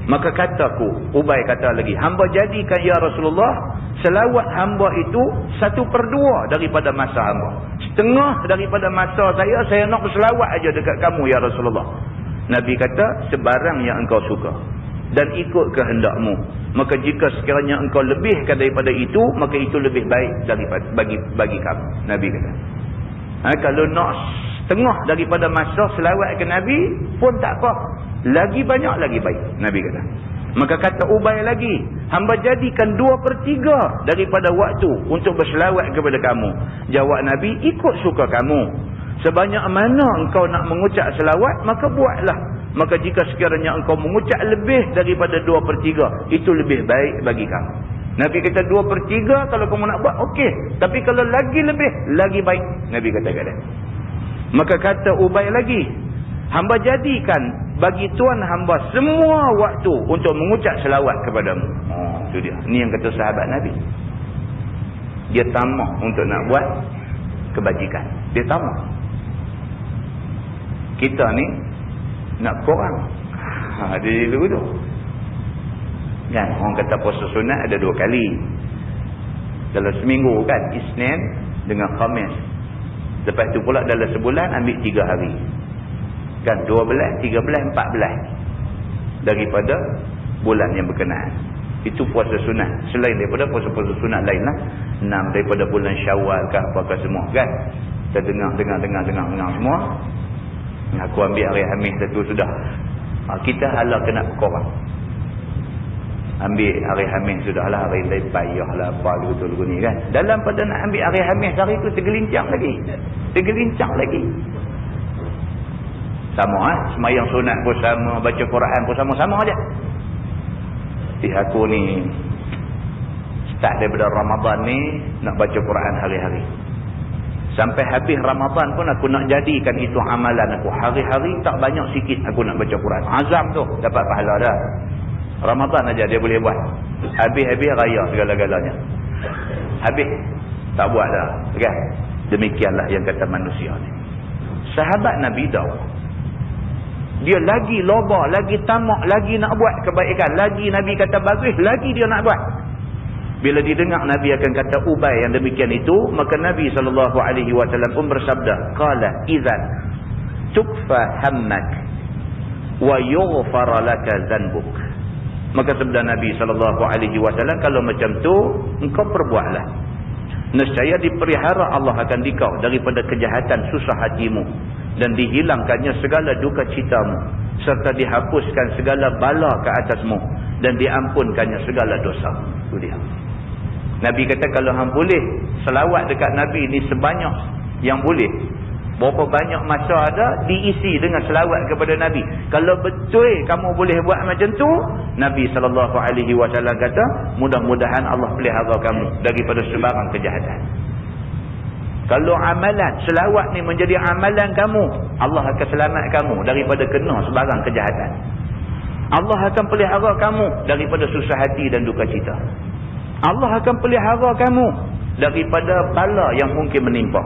Maka kataku, Ubay kata lagi, hamba jadikan ya Rasulullah selawat hamba itu 1/2 daripada masa hamba. Setengah daripada masa saya nak selawat aja dekat kamu ya Rasulullah. Nabi kata, sebarang yang engkau suka dan ikut kehendakmu. Maka jika sekiranya engkau lebihkan daripada itu, maka itu lebih baik daripada bagi kamu. Nabi kata. Kalau nak setengah daripada masa selawat ke Nabi pun tak apa. Lagi banyak lagi baik. Nabi kata. Maka kata Ubay lagi, hamba jadikan 2/3 daripada waktu untuk berselawat kepada kamu. Jawab Nabi, ikut suka kamu. Sebanyak mana engkau nak mengucap selawat, maka buatlah. Maka jika sekiranya engkau mengucap lebih daripada 2/3, itu lebih baik bagi kamu. Nabi kata 2/3 kalau kamu nak buat, okey. Tapi kalau lagi lebih, lagi baik. Nabi kata. Maka kata Ubay lagi, hamba jadikan bagi Tuhan hamba semua waktu untuk mengucap selawat kepadamu. Itu dia. Ini yang kata sahabat Nabi. Dia tamak untuk nak buat kebajikan. Dia tamak. Kita ni nak korang. Dia begitu. Kan? Orang kata puasa sunat ada 2 kali. Dalam seminggu kan, Isnin dengan Khamis. Lepas tu pula dalam sebulan ambil 3 hari. Kan 12, 13, 14 daripada bulan yang berkenaan. Itu puasa sunat. Selain daripada puasa-puasa sunat lain lah. 6 daripada bulan Syawal ke apa-apa semua kan. Kita dengar semua. Aku ambil hari Khamis satu sudah. Kita halau kena berkorang. Ambil hari Khamis sudahlah, hari lain payahlah apa betul-betul ni kan. Dalam pada nak ambil hari Khamis hari tu tergelincang lagi. Sama semayang sunat pun sama, baca Quran pun sama-sama aja. Aku ni start daripada Ramadan ni nak baca Quran hari-hari. Sampai habis Ramadan pun aku nak jadikan itu amalan aku. Hari-hari tak banyak sikit aku nak baca Quran. Azam tu dapat pahala dah. Ramadan aja dia boleh buat. Habis-habis raya segala-galanya. Habis tak buat dah. Kan? Demikianlah yang kata manusia ni. Sahabat Nabi tahu. Dia lagi loba, lagi tamak, lagi nak buat kebaikan. Lagi Nabi kata bagus, lagi dia nak buat. Bila didengar Nabi akan kata Ubay yang demikian itu, maka Nabi SAW pun bersabda, qala idzan tukfa hammak wa yughfar laka dhanbuk. Maka sabda Nabi SAW, kalau macam tu engkau perbuatlah. Nescaya dipelihara Allah akan dikau daripada kejahatan susah hatimu dan dihilangkannya segala duka citamu serta dihapuskan segala bala ke atasmu dan diampunkannya segala dosa. Itu dia. Nabi kata kalau hang boleh selawat dekat Nabi ni sebanyak yang boleh, berapa banyak masa ada diisi dengan selawat kepada Nabi. Kalau betul kamu boleh buat macam tu, Nabi SAW kata mudah-mudahan Allah pelihara kamu daripada sebarang kejahatan. Kalau amalan selawat ni menjadi amalan kamu, Allah akan selamat kamu daripada kena sebarang kejahatan. Allah akan pelihara kamu daripada susah hati dan duka cita. Allah akan pelihara kamu daripada bala yang mungkin menimpa.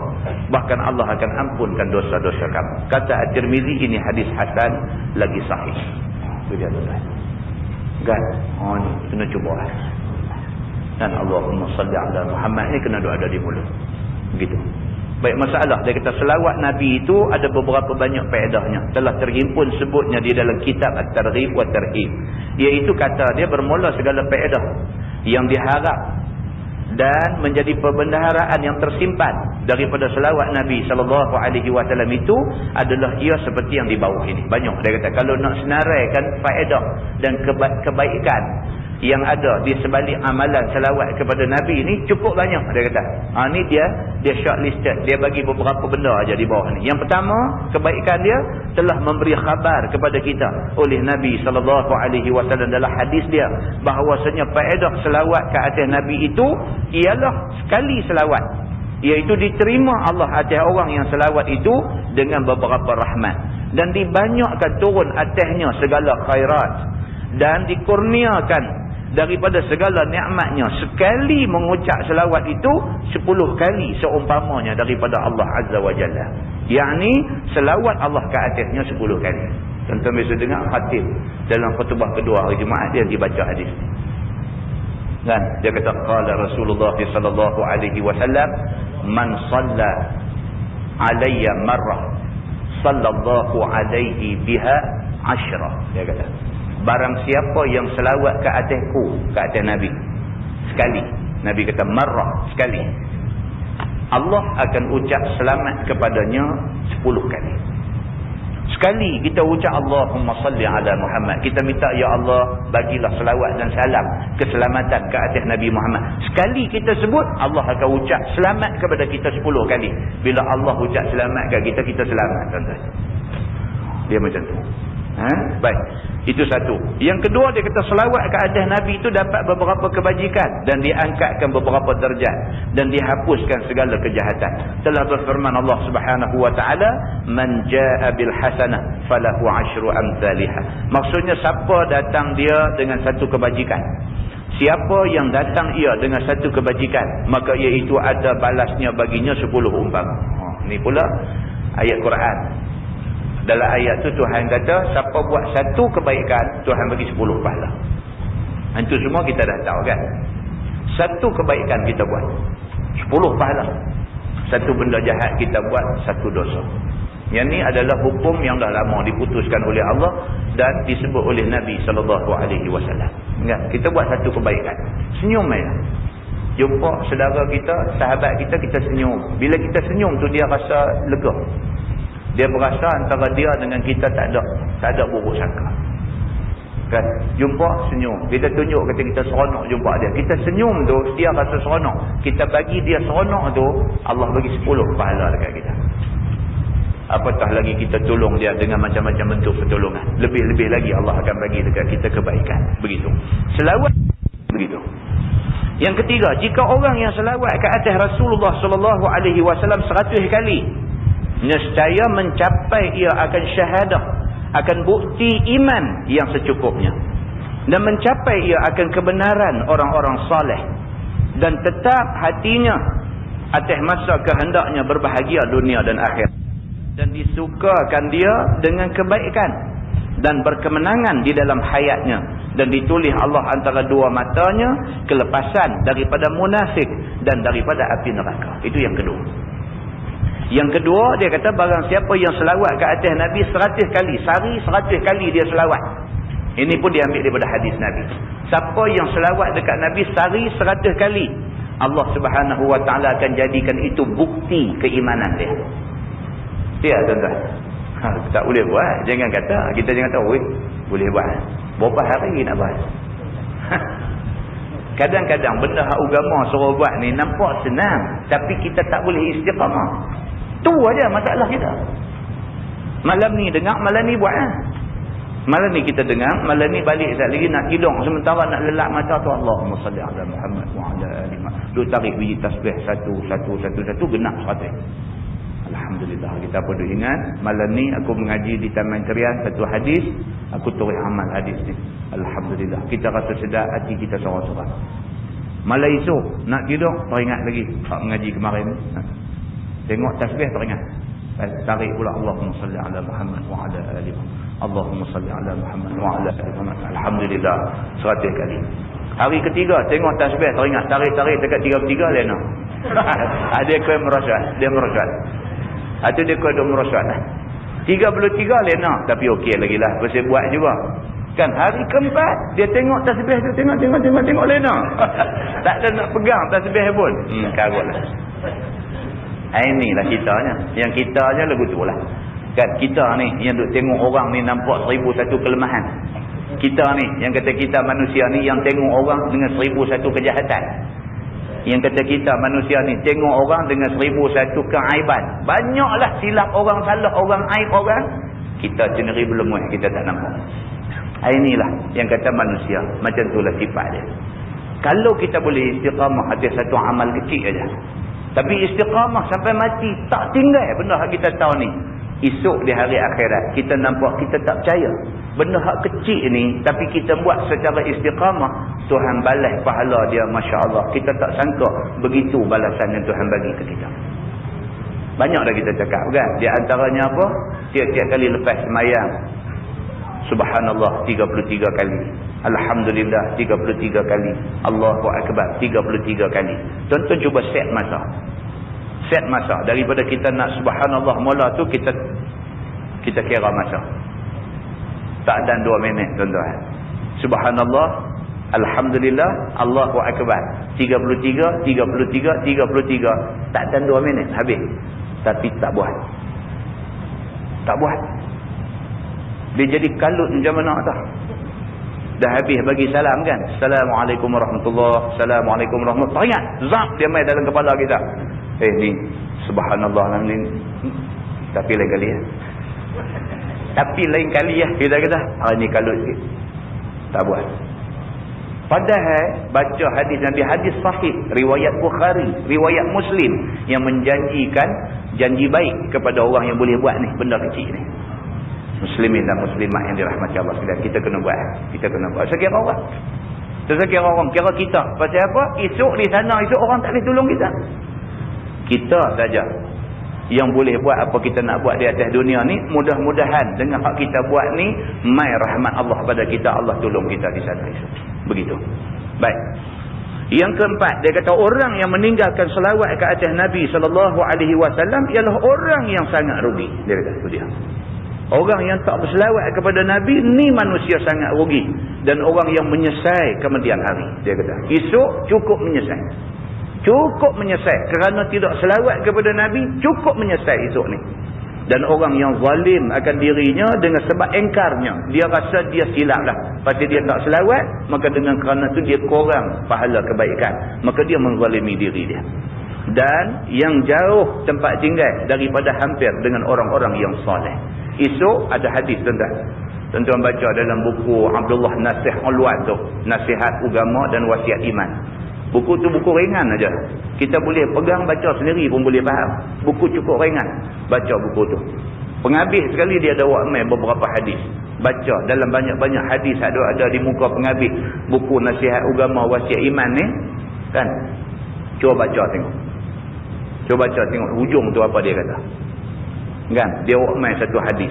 Bahkan Allah akan ampunkan dosa-dosa kamu. Kata At-Tirmizi, ini hadis hasan lagi sahih. Itu dia tuan. Kan? Oh ni kena cuba. Dan Allahumma salli ala Muhammad ni kena doa di mulut. Begitu. Baik, masalah dia kata selawat Nabi itu ada beberapa banyak faedahnya. Telah terhimpun sebutnya di dalam kitab At-Targhib wa Tarhib. Iaitu kata dia bermula segala faedah yang diharap dan menjadi perbendaharaan yang tersimpan daripada selawat Nabi SAW itu adalah ia seperti yang di bawah ini. Banyak dia kata kalau nak senaraikan faedah dan kebaikan yang ada di sebalik amalan selawat kepada Nabi ini cukup banyak dia kata. Ni dia short listed. Dia bagi beberapa benda aja di bawah ni. Yang pertama, kebaikan dia telah memberi khabar kepada kita oleh Nabi SAW dalam hadis dia bahawasanya faedah selawat ke atas Nabi itu ialah sekali selawat, iaitu diterima Allah atas orang yang selawat itu dengan beberapa rahmat. dan dibanyakkan turun atasnya segala khairat dan dikurniakan daripada segala nikmatnya. Sekali mengucap selawat itu 10 kali seumpamanya daripada Allah Azza wa Jalla. Yakni selawat Allah ke atasnya 10 kali. Tuan-tuan biasa dengar khatib dalam khutbah kedua hari Jumaat dia dibaca hadis ni. Kan dia kata qala Rasulullah sallallahu alaihi wasallam man shalla alayya marrah sallallahu alaihi biha 10. Dia kata barang siapa yang selawat ke atasku, ke atas Nabi sekali, Nabi kata marrah, sekali, Allah akan ucap selamat kepadanya 10 kali. Sekali kita ucap Allahumma salli ala Muhammad, kita minta ya Allah bagilah selawat dan salam keselamatan ke atas Nabi Muhammad. Sekali kita sebut, Allah akan ucap selamat kepada kita 10 kali. Bila Allah ucap selamat ke kita, kita selamat, tuan-tuan. Dia macam tu. Baik, itu satu. Yang kedua, dia kata selawat ke atas Nabi itu dapat beberapa kebajikan dan diangkatkan beberapa darjat dan dihapuskan segala kejahatan. Telah berfirman Allah Subhanahu wa taala, man jaa bil hasanah falahu 10 amsalihah. Maksudnya siapa datang dia dengan satu kebajikan, siapa yang datang ia dengan satu kebajikan, maka iaitu ada balasnya baginya 10 umpama. Ni pula ayat Quran. Dalam ayat tu Tuhan kata siapa buat satu kebaikan, Tuhan bagi 10 pahala. Itu semua kita dah tahu kan. Satu kebaikan kita buat 10 pahala. Satu benda jahat kita buat 1 dosa. Yang ni adalah hukum yang dah lama diputuskan oleh Allah dan disebut oleh Nabi SAW. Kan? Kita buat satu kebaikan, senyum aja. Jumpa saudara kita, sahabat kita, kita senyum. Bila kita senyum tu dia rasa lega. Dia berasa antara dia dengan kita tak ada buruk sangka. Kan? Jumpa senyum. Kita tunjuk kata kita seronok jumpa dia. Kita senyum tu dia rasa seronok. Kita bagi dia seronok tu, Allah bagi 10 pahala dekat kita. Apatah lagi kita tolong dia dengan macam-macam bentuk pertolongan. Lebih-lebih lagi Allah akan bagi dekat kita kebaikan. Begitu. Selawat begitu. Yang ketiga, jika orang yang selawat ke atas Rasulullah sallallahu alaihi wasallam 100 kali, nescaya mencapai ia akan syahadah, akan bukti iman yang secukupnya, dan mencapai ia akan kebenaran orang-orang saleh, dan tetap hatinya atas masa kehendaknya berbahagia dunia dan akhirat, dan disukakan dia dengan kebaikan dan berkemenangan di dalam hayatnya, dan ditulis Allah antara dua matanya kelepasan daripada munafik dan daripada api neraka. Itu yang kedua. Yang kedua, dia kata barang siapa yang selawat ke atas Nabi 100 kali, sehari 100 kali dia selawat. Ini pun diambil daripada hadis Nabi. Siapa yang selawat dekat Nabi sehari 100 kali, Allah Subhanahu wa taala akan jadikan itu bukti keimanan dia. Dia tuan-tuan. Tak boleh buat. Jangan kata, kita jangan tahu, boleh buat. Berapa hari nak buat? Kadang-kadang benda agama suruh buat ni nampak senang, tapi kita tak boleh istiqamah. Tu aja masalah kita. Malam ni dengar, malam ni buat. Malam ni kita dengar, malam ni balik sekali lagi nak hidung, sementara nak lelak mata tu Allahumma salli ala Muhammad wa ala ali Muhammad. Duk tarik biji tasbih satu genap 100. Alhamdulillah, kita perlu ingat malam ni aku mengaji di Taman Cerian satu hadis, aku tulis amal hadis ni. Alhamdulillah, kita rasa sedap, hati kita sorang-sorang. Malam esok nak tidur, teringat lagi hak mengaji kemarin. Tengok tasbih teringat. Tarik pula Allahumma salli ala Muhammad wa ala ali Muhammad. Allahumma salli ala Muhammad wa ala ali Muhammad. Alhamdulillah 100 kali. Hari ketiga tengok tasbih teringat, tarik-tarik dekat 33 lena. Ada kau merosot, dia merosot. Atau dia kau merosot. 33 lena, tapi okey lagi lah. Pasal buat juga. Kan hari keempat dia tengok tasbih tu, tengok lena. Tak ada nak pegang tasbih pun. Karutlah. Inilah kitanya. Yang kita aja lagu tu lah. Kan kita ni yang duk tengok orang ni nampak 1001 kelemahan. Kita ni yang kata kita manusia ni yang tengok orang dengan 1001 kejahatan. Yang kata kita manusia ni tengok orang dengan 1001 keaiban. Banyaklah silap orang, salah orang, aib orang. Kita sendiri belum muat, kita tak nampak. Inilah yang kata manusia. Macam itulah sifat dia. Kalau kita boleh istiqamah atas satu amal kecil aja, tapi istiqamah sampai mati, tak tinggal benda yang kita tahu ni, esok di hari akhirat kita nampak kita tak percaya. Benda hak kecil ni tapi kita buat secara istiqamah, Tuhan balas pahala dia, masya-Allah. Kita tak sangka begitu balasan yang Tuhan bagi ke kita. Banyak dah kita cakap kan. Di antaranya apa? Tiap-tiap kali lepas sembahyang, subhanallah 33 kali, alhamdulillah 33 kali, Allahu akbar 33 kali. Tuan-tuan cuba set masa. Set masa daripada kita nak subhanallah mula tu kita kira masa. Tak dan 2 minit tuan-tuan. Subhanallah, alhamdulillah, Allahu akbar 33, 33, 33. Tak dan 2 minit habis. Tapi tak buat. Tak buat. Dia jadi kalut macam mana tak? Dah habis bagi salam kan? Assalamualaikum warahmatullahi, Assalamualaikum warahmatullahi. Ingat, zap dia main dalam kepala kita. Ni subhanallah ni. Tapi lain kali ya. Tapi lain kali ya kita kata, ni kalut sikit. Tak buat. Padahal baca hadis Nabi, hadis sahih, riwayat Bukhari, riwayat Muslim yang menjanjikan janji baik kepada orang yang boleh buat ni benda kecil ni. Muslimin dan muslimat yang dirahmati Allah sekalian, kita kena buat. Kita kena buat. Sekira orang. Sekira orang, kira kita. Pasal apa? Esok di sana, esok orang tak boleh tolong kita. Kita saja yang boleh buat apa kita nak buat di atas dunia ni. Mudah-mudahan dengan hak kita buat ni, mai rahmat Allah pada kita, Allah tolong kita di sana esok. Begitu. Baik. Yang keempat, dia kata orang yang meninggalkan selawat ke atas Nabi SAW ialah orang yang sangat rugi. Dia kata itu dia. Orang yang tak berselawat kepada Nabi ni manusia sangat rugi. Dan orang yang menyesal kemudian hari. Dia kata esok cukup menyesal. Cukup menyesal kerana tidak selawat kepada Nabi, cukup menyesal esok ni. Dan orang yang zalim akan dirinya dengan sebab engkarnya, dia rasa dia silap lah, pasal dia tak selawat, maka dengan kerana tu dia kurang pahala kebaikan, maka dia menzalimi diri dia. Dan yang jauh tempat tinggal daripada hampir dengan orang-orang yang soleh. Esok ada hadis tuan-tuan baca dalam buku Abdullah Nasih Ulwan tu, Nasihat Agama dan Wasiat Iman. Buku tu buku ringan aja. Kita boleh pegang baca sendiri pun boleh faham. Buku cukup ringan. Baca buku tu. Penghabis sekali dia ada wakmai beberapa hadis. Baca dalam banyak-banyak hadis ada di muka penghabis buku Nasihat Agama Wasiat Iman ni kan. Cuba baca tengok. Cuba baca tengok hujung tu apa dia kata. Kan? Dia wakmai satu hadis.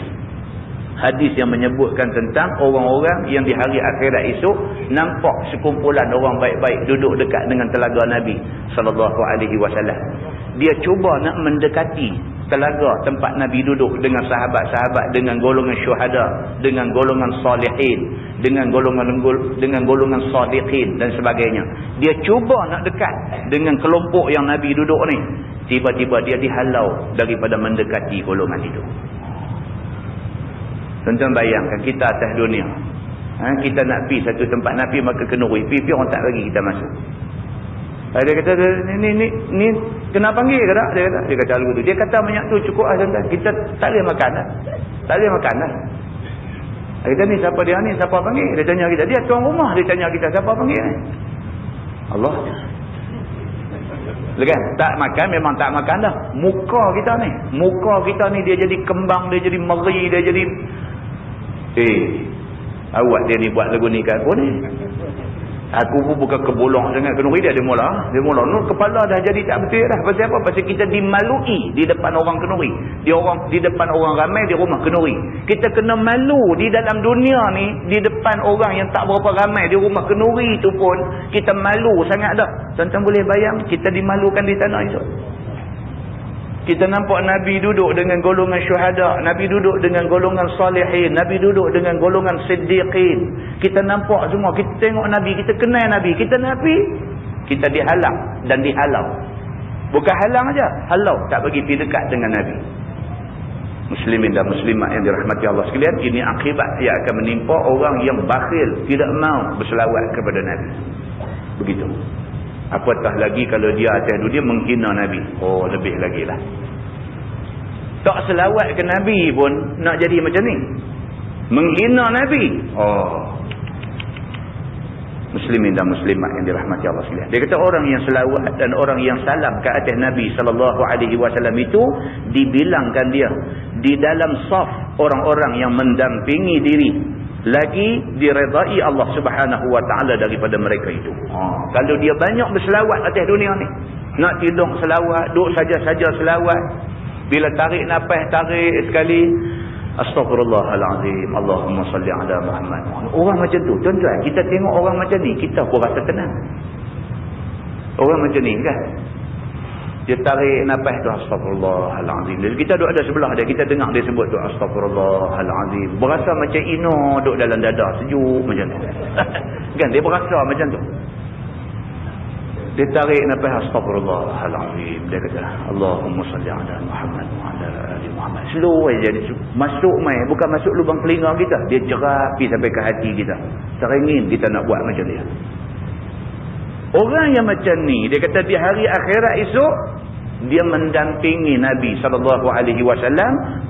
Hadis yang menyebutkan tentang orang-orang yang di hari akhirat esok nampak sekumpulan orang baik-baik duduk dekat dengan telaga Nabi SAW. Dia cuba nak mendekati telaga tempat Nabi duduk dengan sahabat-sahabat, dengan golongan syuhada, dengan golongan salihin, dengan golongan sadiqin dan sebagainya. Dia cuba nak dekat dengan kelompok yang Nabi duduk ni. Tiba-tiba dia dihalau daripada mendekati golongan itu. Tuan-tuan bayangkan kita atas dunia. Kita nak pergi satu tempat Nabi maka kenuri. Pergi orang tak bagi kita masuk. Dia kata ni kena panggil ke tak? Dia kata lagu tu. Dia kata banyak tu cukup lah tuan-tuan. Kita tak boleh makan lah. Tak boleh makan lah. Dia kata ni siapa dia ni? Siapa panggil? Dia tanya kita. Dia tuan rumah. Dia tanya kita siapa panggil ni? Allah. Kan? Tak makan memang tak makan dah. Muka kita ni dia jadi kembang, dia jadi meri, dia jadi awak dia ni buat lagu ni kat aku ni. Aku pun bukan kebolong dengan kenuri dia mula. Nur kepala dah jadi tak betul dah. Pasal apa? Pasal kita dimalui di depan orang kenuri. Di depan orang ramai di rumah kenuri. Kita kena malu di dalam dunia ni di depan orang yang tak berapa ramai di rumah kenuri tu pun kita malu sangat dah. Tuan-tuan boleh bayang kita dimalukan di tanah itu. Kita nampak Nabi duduk dengan golongan syuhada, Nabi duduk dengan golongan salihin, Nabi duduk dengan golongan siddiqin. Kita nampak semua, kita tengok Nabi, kita kenal Nabi, kita Nabi, kita dihalang dan dihalau. Bukan halang aja, halau, tak bagi pergi dekat dengan Nabi. Muslimin dan muslimat yang dirahmati Allah sekalian, ini akibat yang akan menimpa orang yang bakhil, tidak mau berselawat kepada Nabi. Begitu. Apatah lagi kalau dia atas dunia menghina Nabi. Oh, lebih lagi lah. Tak selawat ke Nabi pun nak jadi macam ni. Menghina Nabi. Oh. Muslimin dan muslimat yang dirahmati Allah sekalian. Dia kata orang yang selawat dan orang yang salam ke atas Nabi SAW itu dibilangkan dia di dalam saf orang-orang yang mendampingi diri, lagi diredai Allah Subhanahu wa taala daripada mereka itu. Kalau dia banyak berselawat atas dunia ni, nak tidur selawat, duduk saja-saja selawat, bila tarik nafas tarik sekali Astaghfirullahalazim, Allahumma salli ala Muhammad. Orang macam tu, tuan-tuan, kita tengok orang macam ni, kita pun rasa tenang. Orang macam ni kan, dia tarik nafas tu Astaghfirullahalazim. Jadi kita duduk ada sebelah dia, kita dengar dia sebut tu Astaghfirullahalazim, berasa macam ino duduk dalam dada, sejuk macam tu. Kan, dia berasa macam tu. Dia tarik nafas Astaghfirullahalazim, dia kata Allahumma salli ala Muhammad wa ala ali Muhammad. Slow aja dia masuk mai, bukan masuk lubang telinga kita, dia jerapi sampai ke hati kita. Teringin kita nak buat macam dia. Orang yang macam ni, dia kata di hari akhirat esok dia mendampingi Nabi SAW,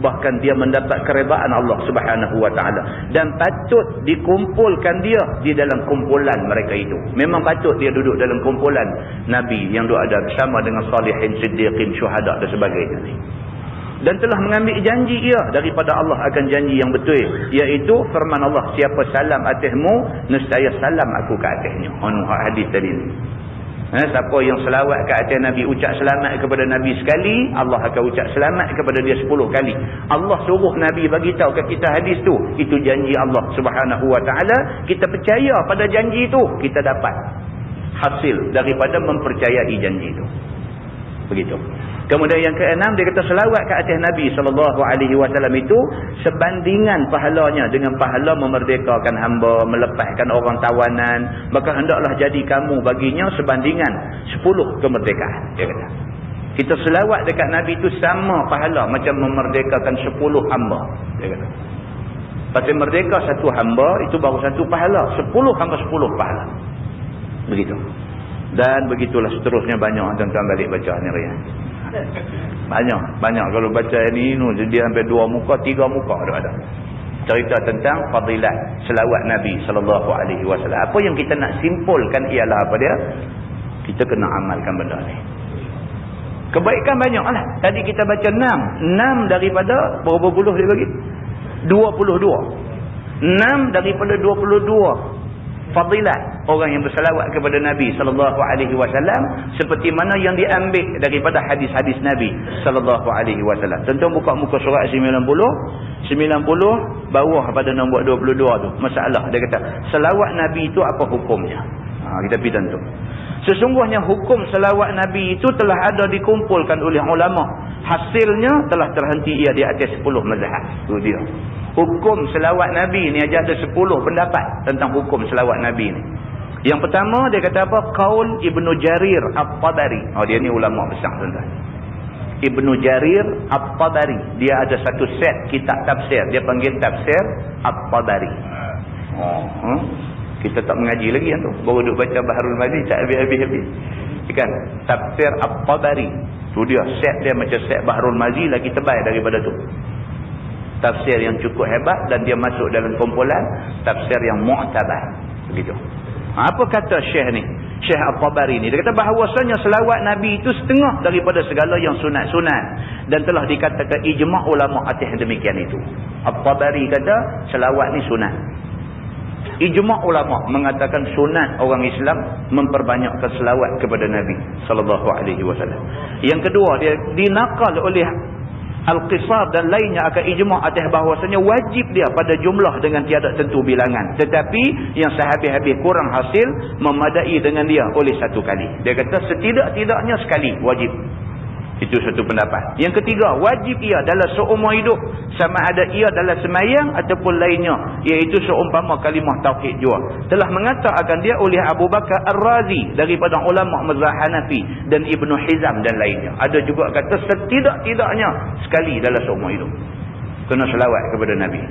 bahkan dia mendapat keredaan Allah Subhanahu wa taala, dan patut dikumpulkan dia di dalam kumpulan mereka itu. Memang patut dia duduk dalam kumpulan Nabi yang duduk ada bersama dengan salihin, siddiqin, syuhada dan sebagainya ni. Dan telah mengambil janji ia daripada Allah akan janji yang betul, iaitu firman Allah, siapa salam atasmu, nescaya salam aku ke atasnya. Hadis tadi ni. Siapa yang selawat ke atas Nabi, ucap selamat kepada Nabi sekali, Allah akan ucap selamat kepada dia 10 kali. Allah suruh Nabi bagi tahu ke kita hadis tu, itu janji Allah Subhanahu wa taala. Kita percaya pada janji tu, kita dapat hasil daripada mempercayai janji itu. Begitu. Kemudian yang keenam, dia kata selawat ke atas Nabi SAW itu sebandingan pahalanya dengan pahala memerdekakan hamba, melepaskan orang tawanan. Maka hendaklah jadi kamu baginya sebandingan 10 kemerdekaan. Dia kata, kita selawat dekat Nabi itu sama pahala macam memerdekakan 10 hamba. Dia kata, pasal merdeka satu hamba itu baru satu pahala, 10 hamba 10 pahala. Begitu. Dan begitulah seterusnya, banyak tuan-tuan balik baca ni Rian. Banyak kalau baca ni dia sampai 2 muka 3 muka ada cerita tentang fadilat selawat Nabi SAW. Apa yang kita nak simpulkan ialah apa dia, kita kena amalkan benda ni. Kebaikan banyak lah. Tadi kita baca 6 daripada berapa puluh dia bagi 22. 6 daripada 22 fadilat orang yang berselawat kepada Nabi SAW, seperti mana yang diambil daripada hadis-hadis Nabi SAW. Tentu buka muka surat 90 bawah pada nombor 22 tu, masalah dia kata selawat Nabi itu apa hukumnya. Kita pergi tentu. Sesungguhnya hukum selawat Nabi itu telah ada dikumpulkan oleh ulama. Hasilnya telah terhenti ia di atas 10 mazhab. Itu dia. Hukum selawat Nabi ni aja ada 10 pendapat tentang hukum selawat Nabi ni. Yang pertama dia kata apa? Qaul Ibnu Jarir At-Tabari. Dia ni ulama besar tuan-tuan. Ibnu Jarir At-Tabari. Dia ada satu set kitab tafsir. Dia panggil tafsir At-Tabari. Kita tak mengaji lagi yang tu. Baru duk baca Baharul Mazi tak habis-habis. Kan? Tafsir At-Tabari. Tu dia set dia macam set Baharul Mazi lagi tebal daripada tu. Tafsir yang cukup hebat dan dia masuk dalam kumpulan tafsir yang mu'tabar. Begitu. Apa kata Syekh ni? Syekh At-Tabari ni. Dia kata bahawasanya selawat Nabi itu setengah daripada segala yang sunat-sunat. Dan telah dikatakan ijma' ulama' atas demikian itu. At-Tabari kata selawat ni sunat. Ijma' ulama' mengatakan sunat orang Islam memperbanyakkan selawat kepada Nabi SAW. Yang kedua, dia dinakal oleh Al-Qisar dan lainnya akan ijma' atas bahawasanya wajib dia pada jumlah dengan tiada tentu bilangan. Tetapi yang sehabis-habis kurang hasil memadai dengan dia oleh satu kali. Dia kata setidak-tidaknya sekali wajib. Itu satu pendapat. Yang ketiga, wajib ia dalam seumur hidup, sama ada ia dalam semayang ataupun lainnya, iaitu seumpama kalimah tauhid jua. Telah mengatakan dia oleh Abu Bakar Ar-Razi daripada ulama mazhab Hanafi dan Ibnu Hizam dan lainnya. Ada juga kata setidak-tidaknya sekali dalam seumur hidup kena selawat kepada Nabi.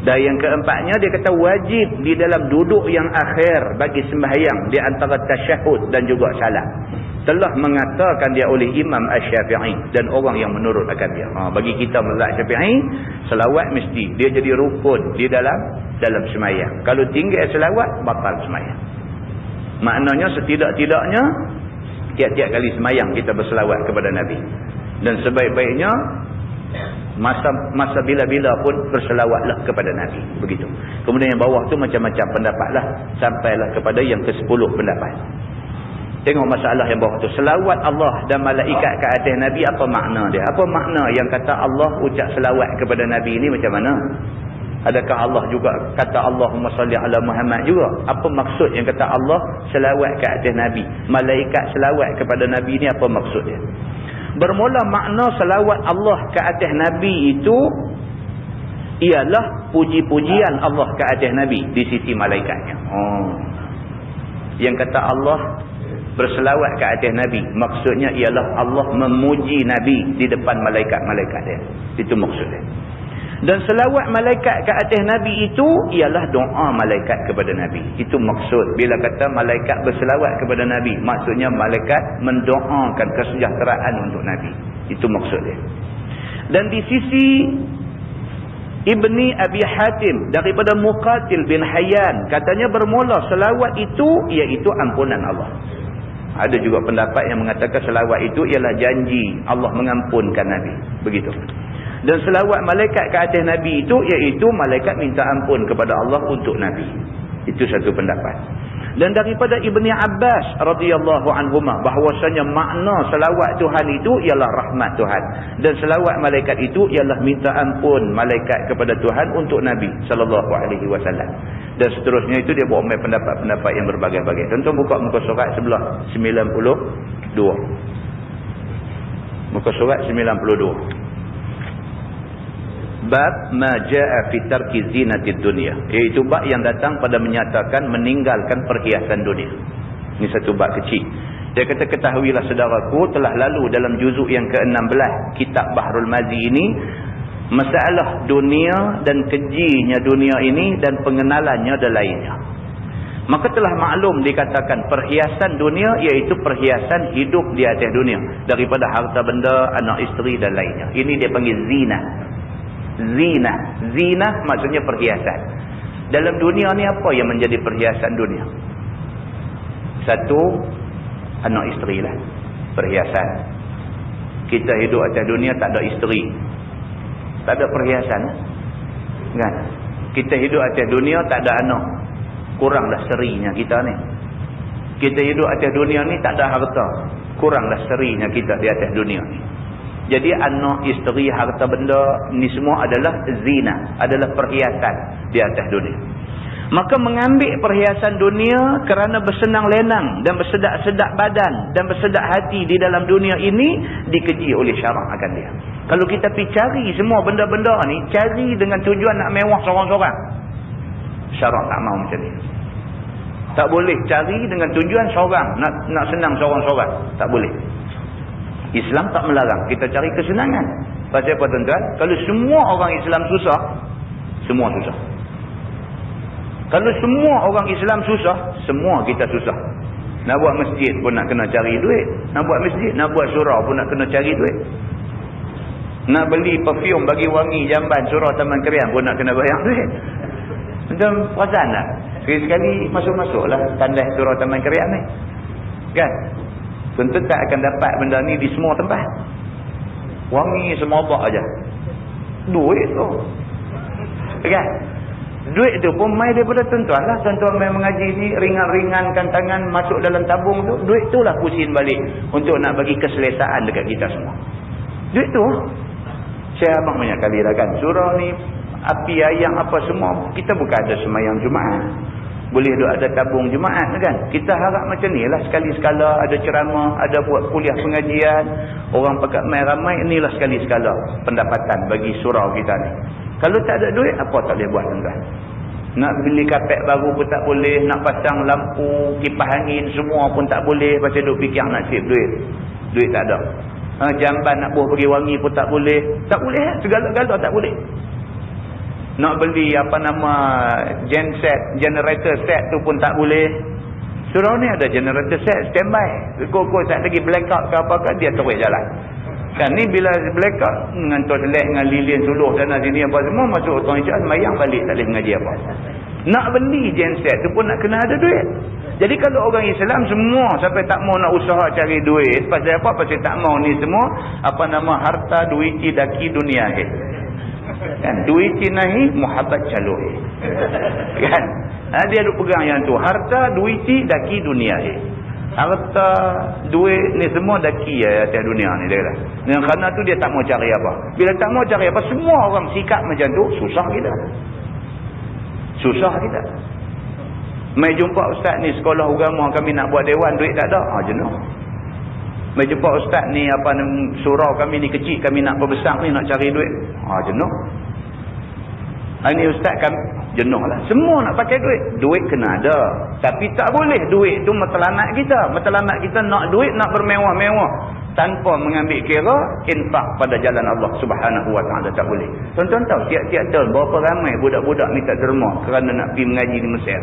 Dan yang keempatnya dia kata wajib di dalam duduk yang akhir bagi sembahyang di antara tasyahud dan juga salam. Telah mengatakan dia oleh Imam Asy-Syafi'i dan orang yang menurut akan dia. Bagi kita mazhab Syafi'i, selawat mesti dia jadi rukun di dalam sembahyang. Kalau tinggal selawat, batal sembahyang. Maknanya setidak-tidaknya tiap-tiap kali sembahyang kita berselawat kepada Nabi. Dan sebaik-baiknya Masa bila-bila pun berselawatlah kepada Nabi. Begitu. Kemudian yang bawah tu macam-macam pendapatlah. Sampailah kepada yang ke-10 pendapat. Tengok masalah yang bawah tu. Selawat Allah dan malaikat ke atas Nabi, apa makna dia? Apa makna yang kata Allah ucap selawat kepada Nabi ini macam mana? Adakah Allah juga kata Allahumma salli ala Muhammad juga? Apa maksud yang kata Allah selawat ke atas Nabi? Malaikat selawat kepada Nabi ni apa maksud dia? Bermula makna selawat Allah ke atas Nabi itu ialah puji-pujian Allah ke atas Nabi di sisi malaikatnya. Yang kata Allah berselawat ke atas Nabi, maksudnya ialah Allah memuji Nabi di depan malaikat-malaikat dia. Itu maksudnya. Dan selawat malaikat ke atas Nabi itu ialah doa malaikat kepada Nabi. Itu maksud. Bila kata malaikat berselawat kepada Nabi, maksudnya malaikat mendoakan kesejahteraan untuk Nabi. Itu maksud dia. Dan di sisi Ibni Abi Hatim daripada Muqatil bin Hayyan, katanya bermula selawat itu iaitu ampunan Allah. Ada juga pendapat yang mengatakan selawat itu ialah janji Allah mengampunkan Nabi. Begitu. Dan selawat malaikat ke atas Nabi itu iaitu malaikat minta ampun kepada Allah untuk Nabi. Itu satu pendapat. Dan daripada Ibni Abbas radhiyallahu anhuma bahawasanya makna selawat Tuhan itu ialah rahmat Tuhan. Dan selawat malaikat itu ialah minta ampun malaikat kepada Tuhan untuk Nabi sallallahu alaihi wasallam. Dan seterusnya itu dia bawa pendapat-pendapat yang berbagai-bagai. Tuan-tuan buka muka surat sebelah 92. Muka surat 92. Bab ma jaa fi tarki zinatid dunya, iaitu bab yang datang pada menyatakan meninggalkan perhiasan dunia. Ini satu bab kecil. Dia kata, ketahuilah saudaraku, telah lalu dalam juzuk yang ke-16 kitab Bahrul Mazi ini masalah dunia dan kejinya dunia ini dan pengenalannya dan lainnya. Maka telah maklum dikatakan perhiasan dunia iaitu perhiasan hidup di atas dunia daripada harta benda, anak isteri dan lainnya. Ini dia panggil zina. Zina maksudnya perhiasan. Dalam dunia ni apa yang menjadi perhiasan dunia? Satu, anak isteri lah. Perhiasan. Kita hidup atas dunia tak ada isteri, tak ada perhiasan kan? Kita hidup atas dunia tak ada anak, kuranglah serinya kita ni. Kita hidup atas dunia ni tak ada harta, kuranglah serinya kita di atas dunia ni. Jadi anak, isteri, harta benda ni semua adalah zina, adalah perhiasan di atas dunia. Maka mengambil perhiasan dunia kerana bersenang lenang dan bersedak-sedak badan dan bersedak hati di dalam dunia ini dikeji oleh syarak akan dia. Kalau kita pergi cari semua benda-benda ni, cari dengan tujuan nak mewah seorang-seorang, syarak tak mahu macam ni. Tak boleh cari dengan tujuan seorang, nak senang seorang-seorang. Tak boleh. Islam tak melarang kita cari kesenangan. Pasal apa tuan-tuan? Kalau semua orang Islam susah, semua susah. Kalau semua orang Islam susah, semua kita susah. Nak buat masjid pun nak kena cari duit. Nak buat masjid, nak buat surau pun nak kena cari duit. Nak beli perfume bagi wangi jamban surau Taman Keriam pun nak kena bayar duit. Macam perasan tak? Sekali-sekali masuk-masuklah tandas surau Taman Keriam ni. Kan? Tentu tak akan dapat benda ni di semua tempat. Wangi semobak aja. Duit tu. Kan? Duit tu pun mai daripada tuan-tuan lah. Tuan-tuan main mengaji ni, ringan-ringankan tangan masuk dalam tabung tu. Duit tu lah pusin balik untuk nak bagi keselesaan dekat kita semua. Duit tu. Saya abang banyak kali dah kan. Surau ni, api ayam apa semua. Kita bukan ada semayang Jumaat. Boleh ada tabung Jumaat kan. Kita harap macam ni lah. Sekali-sekala ada ceramah, ada buat kuliah pengajian. Orang pakat main ramai, inilah sekali-sekala pendapatan bagi surau kita ni. Kalau tak ada duit, apa tak boleh buat tuan-tuan? Nak beli kapet baru pun tak boleh. Nak pasang lampu, kipas angin semua pun tak boleh. Pasal duk fikir nak save duit. Duit tak ada. Jamban nak buah pergi wangi pun tak boleh. Tak boleh. Segala-gala tak boleh. Nak beli apa nama genset, generator set tu pun tak boleh. Surau ni ada generator set standby. Kok tak lagi blackout ke apa-apa, dia terus jalan. Kan ni bila blackout dengan toilet dengan lilin suluh sana sini apa semua masuk tuan Isyak semayang balik tak boleh mengaji apa. Nak beli genset tu pun nak kena ada duit. Jadi kalau orang Islam semua sampai tak mau nak usaha cari duit, pasal apa? Pasal tak mau ni semua apa nama harta duiti daki dunia kan, duiti nahi muhabbat caluhi kan. Dia duk pegang yang tu, harta duiti daki dunia harta duit ni semua daki atas dunia ni dia kata. Dan kerana tu dia tak mau cari apa. Bila tak mau cari apa, semua orang sikap macam tu, susah kita. Mai jumpa ustaz ni sekolah agama kami nak buat dewan, duit tak ada. Jenuh. Mai jumpa ustaz ni apa surau kami ni kecil, kami nak berbesar ni nak cari duit. Jenuh. Ini ustaz kami jenuh lah. Semua nak pakai duit. Duit kena ada. Tapi tak boleh duit tu matlamat kita. Matlamat kita nak duit, nak bermewah-mewah. Tanpa mengambil kira infak pada jalan Allah Subhanahu Wa Taala, tak boleh. Tuan-tuan tahu tiap-tiap tahun berapa ramai budak-budak minta derma kerana nak pergi mengaji di Mesir.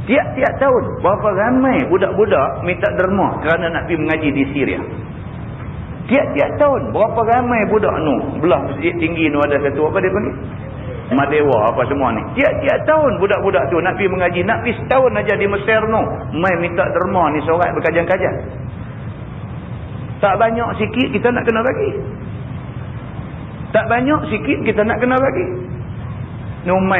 Tiap-tiap tahun berapa ramai budak-budak minta derma kerana nak pergi mengaji di Syria. Tiap-tiap tahun berapa ramai budak belah masjid tinggi ada satu apa dia panggil? Madewa apa semua ni. Tiap-tiap tahun budak-budak tu nak pergi mengaji, nak pergi setahun aja di Mesir mai minta derma ni sorat berkajian-kajian. Tak banyak sikit kita nak kena bagi. Tak banyak sikit kita nak kena bagi. Numai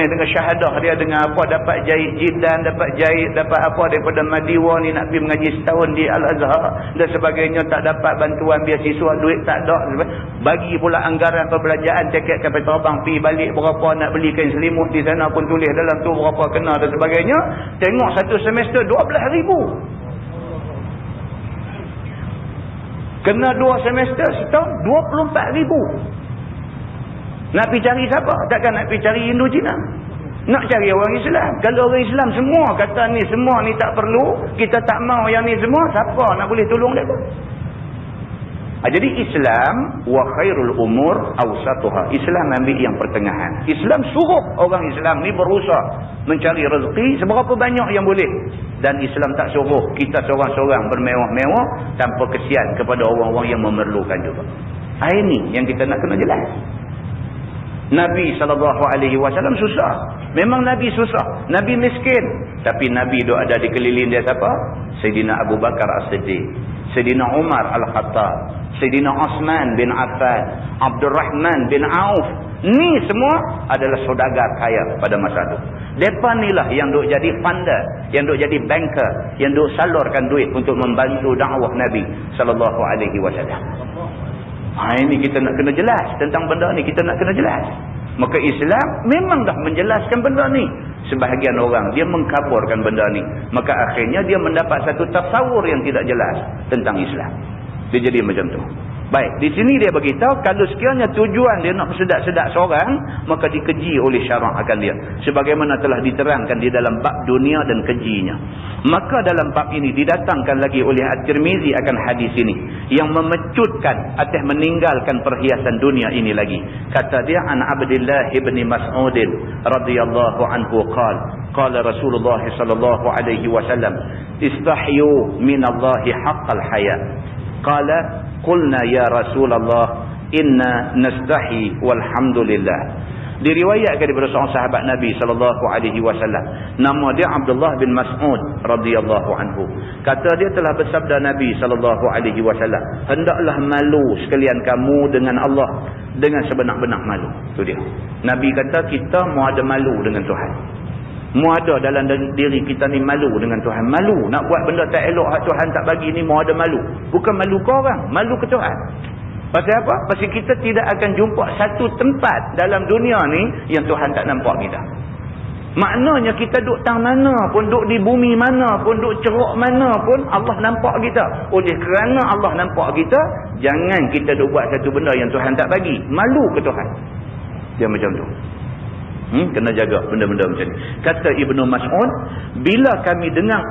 dengan syahadah dia, dengan apa dapat jahit jidan, dapat apa daripada Madiwa ni nak pergi mengaji setahun di Al-Azhar dan sebagainya, tak dapat bantuan beasiswa, duit tak ada. Bagi pula anggaran perbelanjaan, tiket kapal terbang pergi balik berapa, nak beli kain selimut di sana pun tulis dalam tu berapa kena dan sebagainya. Tengok satu semester 12,000. Kena 2 semester setahun 24,000. Nak pergi cari siapa? Takkan nak pergi cari Hindu Cina. Nak cari orang Islam. Kalau orang Islam semua kata ni semua ni tak perlu, kita tak mau yang ni semua, siapa nak boleh tolong mereka? Jadi Islam wa khairul umur awsatuha. Islam ambil yang pertengahan. Islam suruh orang Islam ni berusaha mencari rezeki seberapa banyak yang boleh. Dan Islam tak suruh kita seorang-seorang bermewah-mewah tanpa kesian kepada orang-orang yang memerlukan juga. Ini yang kita nak kena jelas. Nabi SAW susah. Memang Nabi susah. Nabi miskin. Tapi Nabi ada di keliling dia siapa? Sayyidina Abu Bakar As-Siddiq, Sayyidina Umar Al-Khattab, Sayyidina Osman bin Affan, Abdul Rahman bin Auf. Ni semua adalah saudagar kaya pada masa itu. Mereka inilah yang duk jadi funder, yang duk jadi banker, yang duk salurkan duit untuk membantu dakwah Nabi SAW. Ini kita nak kena jelas tentang benda ni, kita nak kena jelas. Maka Islam memang dah menjelaskan benda ni. Sebahagian orang dia mengkaburkan benda ni, maka akhirnya dia mendapat satu tasawur yang tidak jelas tentang Islam. Dia jadi macam tu. Baik, di sini dia beritahu kalau sekiranya tujuan dia nak bersedak-sedak seorang, maka dikeji oleh syarak akan dia. Sebagaimana telah diterangkan di dalam bab dunia dan kejinya. Maka dalam bab ini didatangkan lagi oleh At-Tirmizi akan hadis ini yang memecutkan atas meninggalkan perhiasan dunia ini lagi. Kata dia an Abdullah ibn Mas'ud radhiyallahu anhu qala Rasulullah sallallahu alaihi wasallam istahyu min Allah haqqal haya. Qala qulna ya Rasulullah inna nastahi walhamdulillah. Diriwayatkan daripada seorang sahabat Nabi sallallahu alaihi wasallam, nama dia Abdullah bin Mas'ud radhiyallahu anhu. Kata dia telah bersabda Nabi sallallahu alaihi wasallam, hendaklah malu sekalian kamu dengan Allah dengan sebenar-benar malu. Tu dia. Nabi kata kita mau ada malu dengan Tuhan. Mau ada dalam diri kita ni malu dengan Tuhan. Malu nak buat benda tak elok Tuhan tak bagi ni, mau ada malu. Bukan malu ke orang, malu ke Tuhan. Pasal apa? Pasal kita tidak akan jumpa satu tempat dalam dunia ni yang Tuhan tak nampak kita. Maknanya kita duduk tang mana pun, duduk di bumi mana pun, duduk ceruk mana pun, Allah nampak kita. Oleh kerana Allah nampak kita, jangan kita duduk buat satu benda yang Tuhan tak bagi. Malu ke Tuhan. Dia macam tu. Kena jaga benda-benda macam ni. Kata Ibnu Mas'ud, bila kami dengar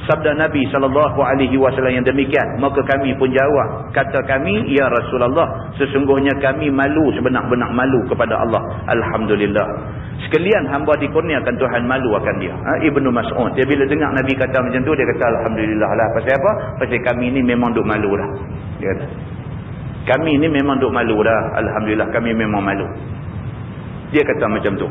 sabda Nabi SAW yang demikian, maka kami pun jawab, kata kami, ya Rasulullah, sesungguhnya kami malu sebenar-benar malu kepada Allah. Alhamdulillah. Sekalian hamba dikurniakan Tuhan malu akan dia. Ibnu Mas'ud, dia bila dengar Nabi kata macam tu, dia kata Alhamdulillah lah. Pasal apa? Pasal kami ni memang duk malu dah. Dia kata, kami ni memang duk malu dah. Alhamdulillah, kami memang malu. Dia kata macam tu.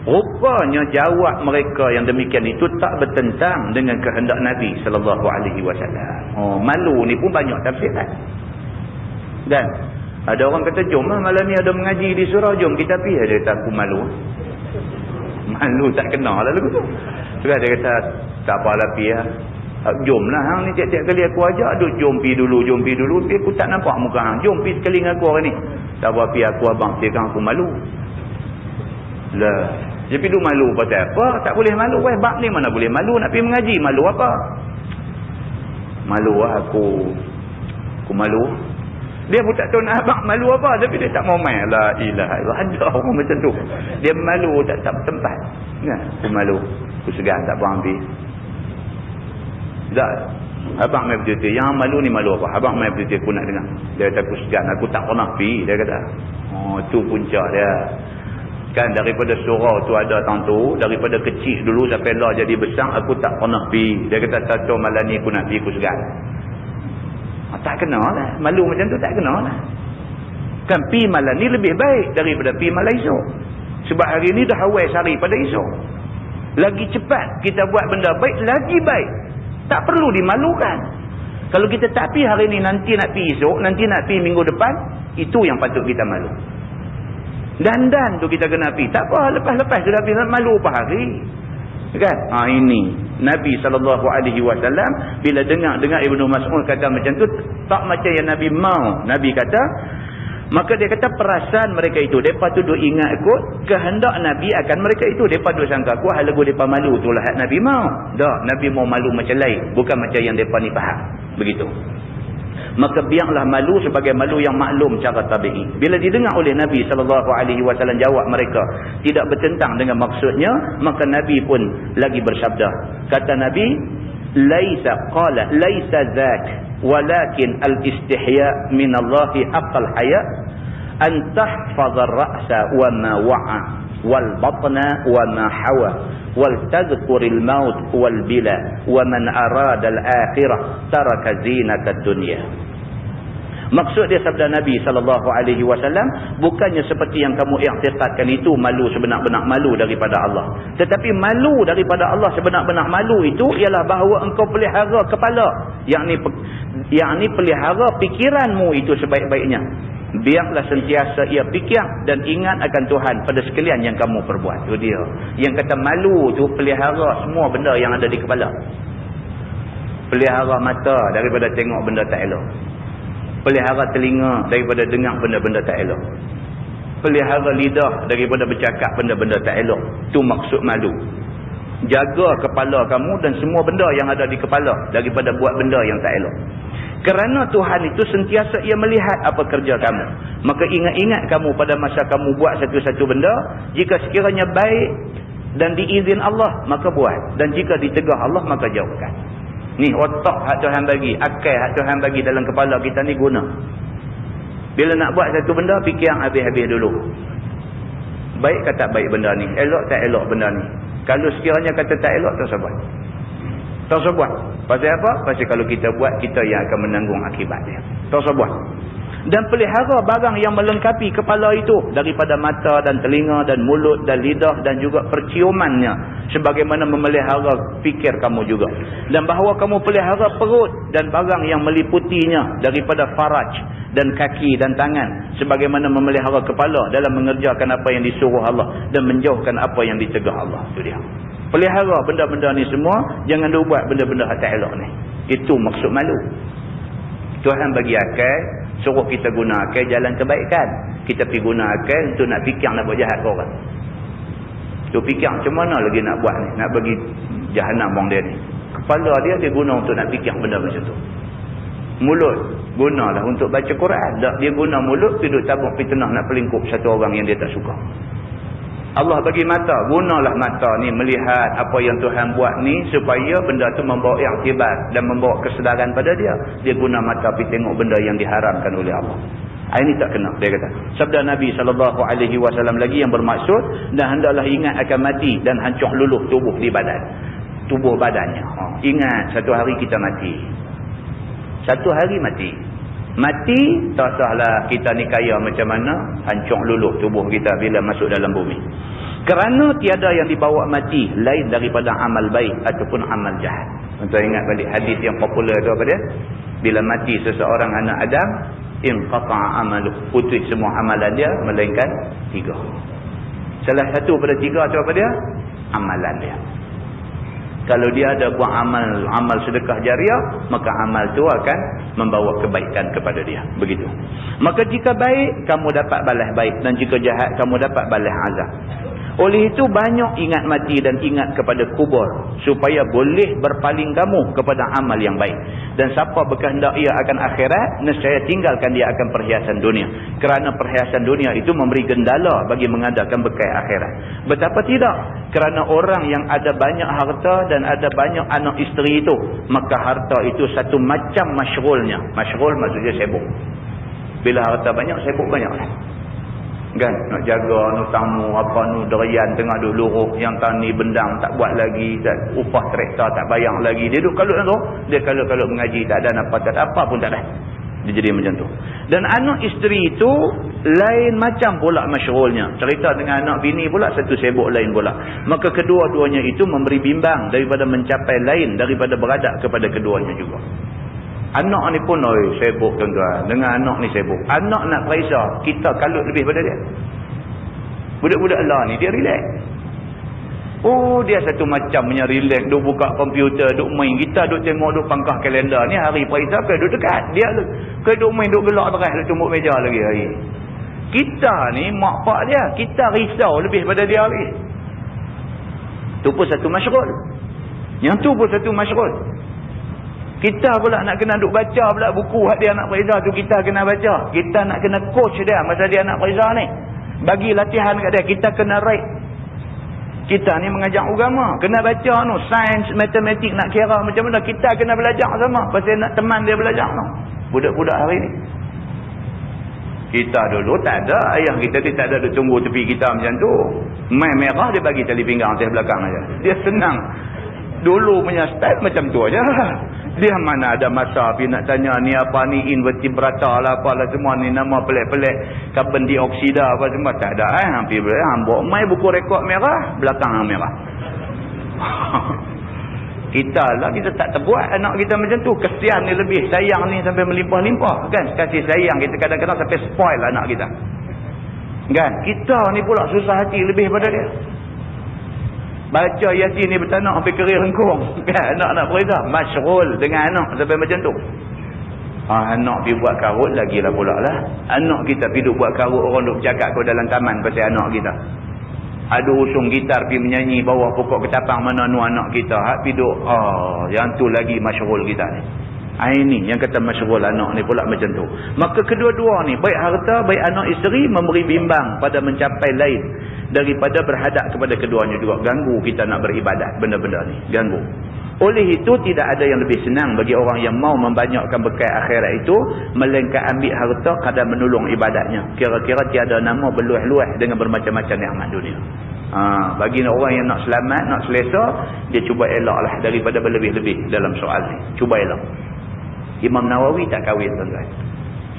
Rupanya jawab mereka yang demikian itu tak bertentang dengan kehendak Nabi sallallahu alaihi wasallam. Oh, malu ni pun banyak tafsiran. Dan ada orang kata, jom lah malam ni ada mengaji di surau, jom kita pergi. Dia kata, aku malu. Malu tak kenal lah lagu tu. Terus dia kata, tak apalah pergi lah. Jom lah hang ni, tiap-tiap kali aku ajak, jom pergi dulu. Tapi aku tak nampak muka hang. Jom pergi sekali dengan aku hari ni. Tak apa pergi aku, abang cakap aku malu. Lah. Jadi tu malu pasal apa? Tak boleh malu. Weh, bab ni mana boleh malu? Nak pergi mengaji, malu apa? Malu lah aku malu. Dia pun tak tahu nak abang malu apa. Tapi dia tak mau main. La ilaha illallah. Ada orang macam tu. Dia malu tak bertempat. Nah, aku malu. Aku segan tak apa ambil. Tak. Abang main betul-betul. Yang malu ni malu apa? Abang main betul-betul aku nak dengar. Dia kata aku segan. Aku tak pernah pergi. Dia kata. Oh, tu punca dia. Kan daripada surau tu ada tentu. Daripada kecil dulu sampai lah jadi besar. Aku tak pernah pergi. Dia kata tahu malam ni aku nak pergi. Aku segan. Tak kenal lah. Malu macam tu tak kenal lah. Kan pi malam ni lebih baik daripada pi malam esok. Sebab hari ni dah awal sehari pada esok. Lagi cepat kita buat benda baik, lagi baik. Tak perlu dimalukan. Kalau kita tak pi hari ni, nanti nak pi esok, nanti nak pi minggu depan, itu yang patut kita malu. Dan tu kita kena pi. Tak apa, lepas-lepas sudah pi, malu apa hari. Kan? Ini Nabi SAW bila dengar Ibnu Mas'ud kata macam tu, tak macam yang Nabi mau. Nabi kata, maka dia kata perasaan mereka itu, mereka tu duk ingat kot kehendak Nabi akan mereka itu. Mereka duk sangka aku hal lagu mereka malu tu lah Nabi mau. Tak, Nabi mau malu macam lain, bukan macam yang mereka ni faham. Begitu. Maka biarlah malu sebagai malu yang maklum cara tabi'i. Bila didengar oleh Nabi SAW jawab mereka tidak bertentang dengan maksudnya, maka Nabi pun lagi bersabda. Kata Nabi, laisa dhak walakin al-istihya min Allahi haqqal haya an tahfadha ar-ra'sa wa ma wa'a wal batna wa ma hawa wal tadhkuril maut wal bila wa man arada al-akhirah taraka zinatad dunya. Maksud dia sabda Nabi SAW bukannya seperti yang kamu i'tiqadkan itu malu sebenar-benar malu daripada Allah. Tetapi malu daripada Allah sebenar-benar malu itu ialah bahawa engkau pelihara kepala, yakni pelihara pikiranmu itu sebaik-baiknya. Biarlah sentiasa ia fikir dan ingat akan Tuhan pada sekalian yang kamu perbuat. Itu dia. Yang kata malu tu pelihara semua benda yang ada di kepala. Pelihara mata daripada tengok benda tak elok. Pelihara telinga daripada dengar benda-benda tak elok. Pelihara lidah daripada bercakap benda-benda tak elok. Itu maksud malu. Jaga kepala kamu dan semua benda yang ada di kepala daripada buat benda yang tak elok. Kerana Tuhan itu sentiasa ia melihat apa kerja kamu. Maka ingat-ingat kamu pada masa kamu buat satu-satu benda. Jika sekiranya baik dan diizin Allah, maka buat. Dan jika ditegah Allah, maka jauhkan. Ni otak hak Tuhan bagi, akal hak Tuhan bagi dalam kepala kita ni guna. Bila nak buat satu benda, fikir habis-habis dulu. Baik ke tak baik benda ni? Elok tak elok benda ni? Kalau sekiranya kata tak elok, tak usah buat. Tak usah buat. Pasal apa? Pasal kalau kita buat, kita yang akan menanggung akibat dia. Tak usah buat. Dan pelihara barang yang melengkapi kepala itu daripada mata dan telinga dan mulut dan lidah dan juga perciumannya, sebagaimana memelihara fikir kamu juga. Dan bahawa kamu pelihara perut dan barang yang meliputinya daripada faraj dan kaki dan tangan, sebagaimana memelihara kepala dalam mengerjakan apa yang disuruh Allah dan menjauhkan apa yang ditegah Allah. Itu dia. Pelihara benda-benda ni semua, jangan buat benda-benda tak elok ni. Itu maksud malu. Tuhan bagi akal, suruh kita guna akal jalan kebaikan. Kita pergi guna akal untuk nak fikir nak buat jahat ke orang. Tu fikir macam mana lagi nak buat ni, nak bagi jahanam bang dia ni. Kepala dia guna untuk nak fikir benda macam tu. Mulut gunalah untuk baca Quran. Tak, dia guna mulut duduk tabung fitnah nak pelingkup satu orang yang dia tak suka. Allah bagi mata, gunalah mata ni melihat apa yang Tuhan buat ni supaya benda tu membawa iktibar dan membawa kesedaran pada dia. Dia guna mata pergi tengok benda yang diharamkan oleh Allah. Ini tak kena, dia kata. Sabda Nabi SAW lagi yang bermaksud, dan hendaklah ingat akan mati dan hancur luluh tubuh di badan. Tubuh badannya. Ingat satu hari kita mati. Satu hari mati. Mati, tak sahlah kita ni kaya macam mana, hancur luluh tubuh kita bila masuk dalam bumi. Kerana tiada yang dibawa mati lain daripada amal baik ataupun amal jahat. Tuan ingat balik hadis yang popular tu apa dia? Bila mati seseorang anak Adam, inqata'a amaluh, putus semua amalan dia melainkan 3. Salah satu pada 3 tu apa dia? Amalan dia. Kalau dia ada buat amal sedekah jariah, maka amal tu akan membawa kebaikan kepada dia. Begitu. Maka jika baik, kamu dapat balas baik. Dan jika jahat, kamu dapat balas azab. Oleh itu banyak ingat mati dan ingat kepada kubur, supaya boleh berpaling kamu kepada amal yang baik. Dan siapa berkehendak ia akan akhirat, nescaya tinggalkan dia akan perhiasan dunia. Kerana perhiasan dunia itu memberi gendala bagi mengadakan bekal akhirat. Betapa tidak? Kerana orang yang ada banyak harta dan ada banyak anak isteri itu, maka harta itu satu macam masyrulnya. Masyrul maksudnya sibuk. Bila harta banyak, sibuk banyak lah. Kan, nak jaga nu tamu apa nu derian tengah duk luruh, yang tani bendang tak buat lagi, tak upah traktor tak bayar lagi, dia duk kalut tu, dia kalau mengaji tak ada apa pun tak ada, dia jadi macam tu. Dan anak isteri itu lain macam pula masyrulnya, cerita dengan anak bini pula satu sibuk lain pula. Maka kedua-duanya itu memberi bimbang daripada mencapai lain daripada beradak kepada keduanya juga. Anak ni pun sibuk tuan-tuan. Dengan anak ni sibuk. Anak nak periksa, kita kalut lebih pada dia. Budak-budak Allah ni dia relax. Oh, dia satu macam punya relax. Duk buka komputer, duk main. Kita duk tengok, duk pangkah kalendar ni. Hari periksa ke duk dekat. Dia ke duk main, duk gelak teras, duk tumbuk meja lagi hari. Kita ni mak pak dia. Kita risau lebih pada dia lagi. Tu pun satu masyrul. Yang tu pun satu masyrul. Kita pula nak kena duk baca pula buku hak dia nak periksa tu, kita kena baca. Kita nak kena coach dia masa dia nak periksa ni. Bagi latihan kat dia, kita kena write. Kita ni mengajar agama, kena baca tu, sains, matematik nak kira macam mana, kita kena belajar sama. Pasal nak teman dia belajar tu. Budak-budak hari ni. Kita dulu tak ada, ayah kita ni tak ada duk tunggu tepi kita macam tu. Main merah dia bagi tali pinggang atas belakang aja. Dia senang. Dulu punya style macam tu aja. Dia mana ada masa pergi nak tanya ni apa ni invertebrata lah apalah semua ni nama pelik-pelik, karbon dioksida apa semua tak ada. Hampir hambuk mai buku rekod merah, belakang yang merah. Kita lah, kita tak terbuat anak kita macam tu. Kesian ni lebih, sayang ni sampai melimpah-limpah kan. Kasih sayang kita kadang-kadang sampai spoil anak kita kan. Kita ni pula susah hati lebih pada dia. Baca Yasin ni bertanak sampai kerir rengkung kan. Anak nak periksa masyrul dengan anak sampai macam tu. Anak pergi buat karut lagilah pula lah. Anak kita pergi buat karut, orang duk bercakap kau dalam taman pasal anak kita. Ada usung gitar pergi menyanyi bawah pokok ketapang mana nu anak kita. Hak pergi duk yang tu lagi masyrul kita ni. Ini yang kata masyrul anak ni pula macam tu. Maka kedua-dua ni, baik harta baik anak isteri, memberi bimbang pada mencapai lain daripada berhadap kepada keduanya juga. Ganggu kita nak beribadat, benda-benda ni ganggu. Oleh itu tidak ada yang lebih senang bagi orang yang mau membanyakkan bekal akhirat itu melainkan ambil harta kadar menolong ibadatnya. Kira-kira tiada nama berluah-luah dengan bermacam-macam nikmat dunia. Bagi orang yang nak selamat, nak selesa, dia cuba elaklah daripada berlebih-lebih dalam soal ni. Cuba elak. Imam Nawawi tak kahwin tuan-tuan.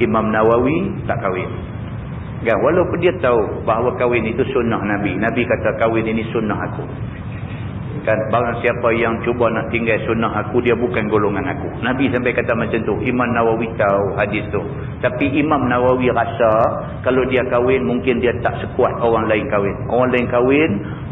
Imam Nawawi tak kahwin. Kan, walaupun dia tahu bahawa kahwin itu sunnah Nabi. Nabi kata kahwin ini sunnah aku. Kan, barang siapa yang cuba nak tinggal sunnah aku, dia bukan golongan aku. Nabi sampai kata macam tu. Imam Nawawi tahu hadis tu. Tapi Imam Nawawi rasa kalau dia kahwin mungkin dia tak sekuat orang lain kahwin. Orang lain kahwin,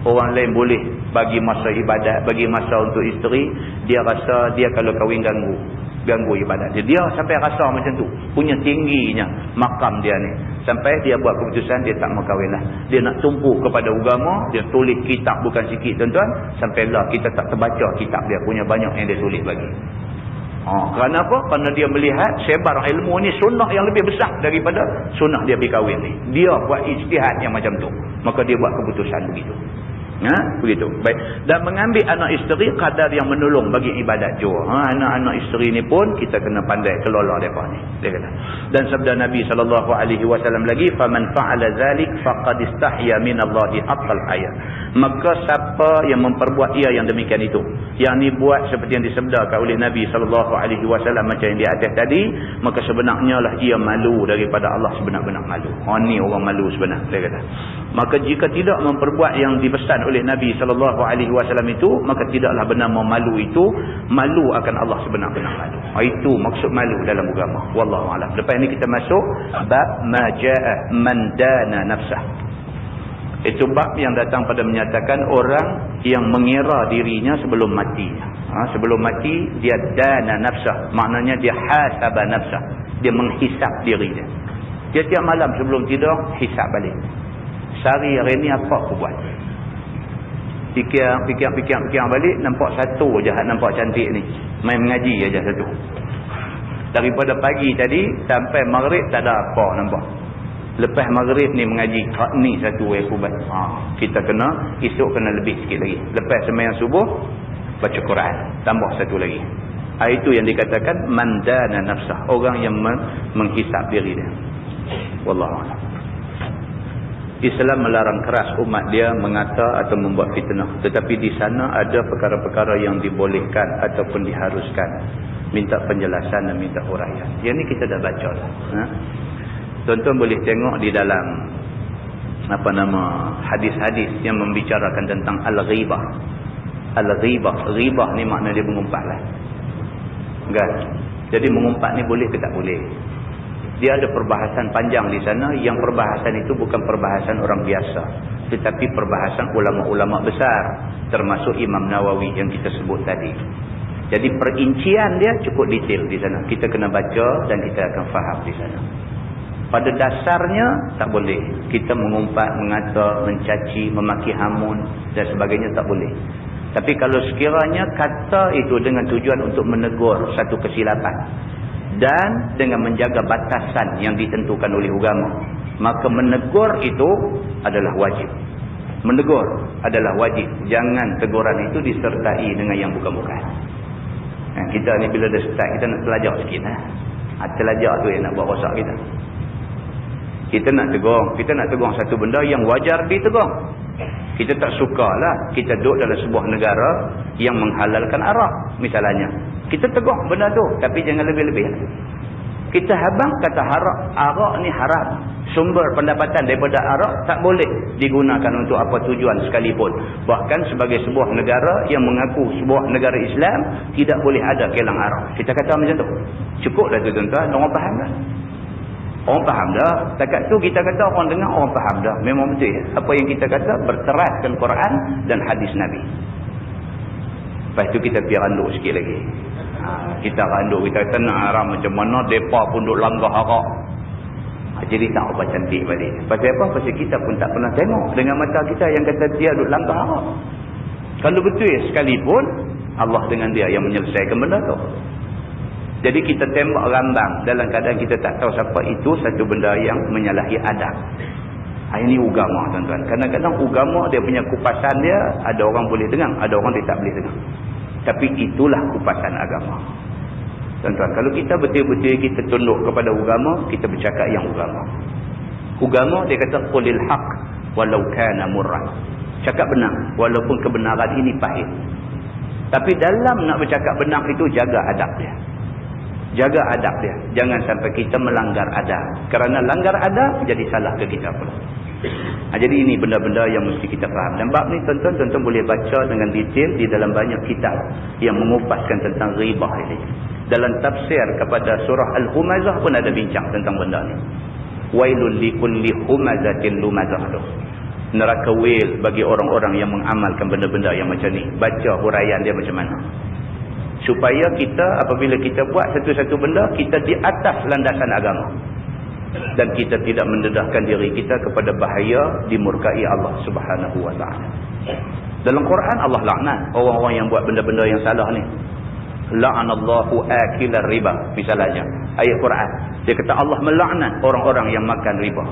orang lain boleh bagi masa ibadat, bagi masa untuk isteri. Dia rasa dia kalau kahwin ganggu ibadat dia. Dia sampai rasa macam tu. Punya tingginya makam dia ni. Sampai dia buat keputusan dia tak mau kahwin lah. Dia nak tumpu kepada agama. Dia tulis kitab bukan sikit tuan-tuan. Sampailah kita tak terbaca kitab dia punya banyak yang dia tulis lagi. Kerana apa? Kerana dia melihat sebar ilmu ni sunnah yang lebih besar daripada sunnah dia pergi kahwin ni. Dia buat ijtihad yang macam tu. Maka dia buat keputusan begitu. Begitu. Baik. Dan mengambil anak isteri kadar yang menolong bagi ibadat jua. Anak-anak isteri ni pun kita kena pandai kelola depa ni. Dia kata. Dan sabda Nabi SAW lagi, faman fa'ala zalik faqad istahya minallahi haqqal haya. Maka siapa yang memperbuat ia yang demikian itu, yang ni buat seperti yang disabdakan oleh Nabi SAW macam yang di atas tadi, maka sebenarnya lah ia malu daripada Allah, sebenar-benar malu. Ni orang malu sebenar, dia kata. Maka jika tidak memperbuat yang dipesan oleh Nabi SAW itu, maka tidaklah benar malu itu, malu akan Allah sebenar-benar malu. Itu maksud malu dalam agama. Wallahu a'lam. Lepas ni kita masuk bab majaa man dana nafsah. Itu bab yang datang pada menyatakan orang yang mengira dirinya sebelum mati. Sebelum mati dia dana nafsah, maknanya dia hasaba nafsah, dia menghisap diri dia. Dia tiap malam sebelum tidur hisap balik. Sehari hari ni apa aku buat? Fikir balik, nampak satu je nampak cantik ni. Main mengaji aja satu. Daripada pagi tadi sampai maghrib tak ada apa nampak. Lepas maghrib ni mengaji, ni satu aku buat. Kita kena, esok kena lebih sikit lagi. Lepas sembahyang subuh baca Quran, tambah satu lagi. Itu yang dikatakan mandana nafsah, orang yang menghisap diri dia. Wallahu a'lam. Islam melarang keras umat dia mengata atau membuat fitnah. Tetapi di sana ada perkara-perkara yang dibolehkan ataupun diharuskan. Minta penjelasan dan minta huraian. Yang ni kita dah baca dah. Tuan-tuan boleh tengok di dalam hadis-hadis yang membicarakan tentang al-ghibah. Al-ghibah. Ghibah ni makna dia mengumpat lah. Kan? Jadi mengumpat ni boleh ke tak boleh? Dia ada perbahasan panjang di sana, yang perbahasan itu bukan perbahasan orang biasa, tetapi perbahasan ulama-ulama besar, termasuk Imam Nawawi yang kita sebut tadi. Jadi perincian dia cukup detail di sana. Kita kena baca dan kita akan faham di sana. Pada dasarnya tak boleh kita mengumpat, mengata, mencaci, memaki hamun dan sebagainya, tak boleh. Tapi kalau sekiranya kata itu dengan tujuan untuk menegur satu kesilapan dan dengan menjaga batasan yang ditentukan oleh agama, maka menegur itu adalah wajib. Menegur adalah wajib. Jangan teguran itu disertai dengan yang bukan-bukan. Kita ni bila dah start, kita nak telajak sikit. Telajak tu yang nak buat rosak kita. Kita nak tegur satu benda yang wajar ditegur. Kita tak sukalah kita duduk dalam sebuah negara yang menghalalkan arak misalnya. Kita tegur benda tu, tapi jangan lebih-lebih. Kita habang kata arak ni haram. Sumber pendapatan daripada arak tak boleh digunakan untuk apa tujuan sekalipun. Bahkan sebagai sebuah negara yang mengaku sebuah negara Islam, tidak boleh ada kelang arak. Kita kata macam tu. Cukuplah tu tuan-tuan, orang faham dah. Orang faham dah. Takat tu kita kata orang dengar, orang faham dah. Memang betul ya. Apa yang kita kata berteraskan Quran dan hadis Nabi. Lepas tu kita pergi randuk sikit lagi. Kita randuk, kita kata nak haram macam mana, mereka pun duk langgar arak. Jadi tak apa cantik balik. Pasal apa? Pasal kita pun tak pernah tengok dengan mata kita yang kata dia duk langgar arak. Kalau betul ya sekalipun, Allah dengan dia yang menyelesaikan benda tu. Jadi kita tembak rambang dalam keadaan kita tak tahu siapa itu, satu benda yang menyalahi adab. Ini agama tuan-tuan. Kadang-kadang agama dia punya kupasan dia, ada orang boleh dengar, ada orang dia tak boleh dengar. Tapi itulah kupasan agama. Tuan-tuan, kalau kita betul-betul kita tunduk kepada agama, kita bercakap yang agama. Agama dia kata qulil haq walau kana murran. Cakap benar walaupun kebenaran ini pahit. Tapi dalam nak bercakap benar itu, jaga adab dia. Jaga adab dia. Jangan sampai kita melanggar adab. Kerana langgar adab, jadi salah ke kita pula. Jadi ini benda-benda yang mesti kita faham. Dan bab ni tuan-tuan boleh baca dengan detail di dalam banyak kitab yang mengupaskan tentang ghibah ini. Dalam tafsir kepada surah Al-Humazah pun ada bincang tentang benda ni. Wailul likulli humazatin lumazah tu. Neraka wail bagi orang-orang yang mengamalkan benda-benda yang macam ni. Baca huraian dia macam mana. Supaya kita apabila kita buat satu-satu benda, kita di atas landasan agama. Dan kita tidak mendedahkan diri kita kepada bahaya dimurkai Allah Subhanahu wa taala. Dalam Quran Allah laknat orang-orang yang buat benda-benda yang salah ni. La'anallahu akilar riba misalnya. Ayat Quran. Dia kata Allah melaknat orang-orang yang makan riba.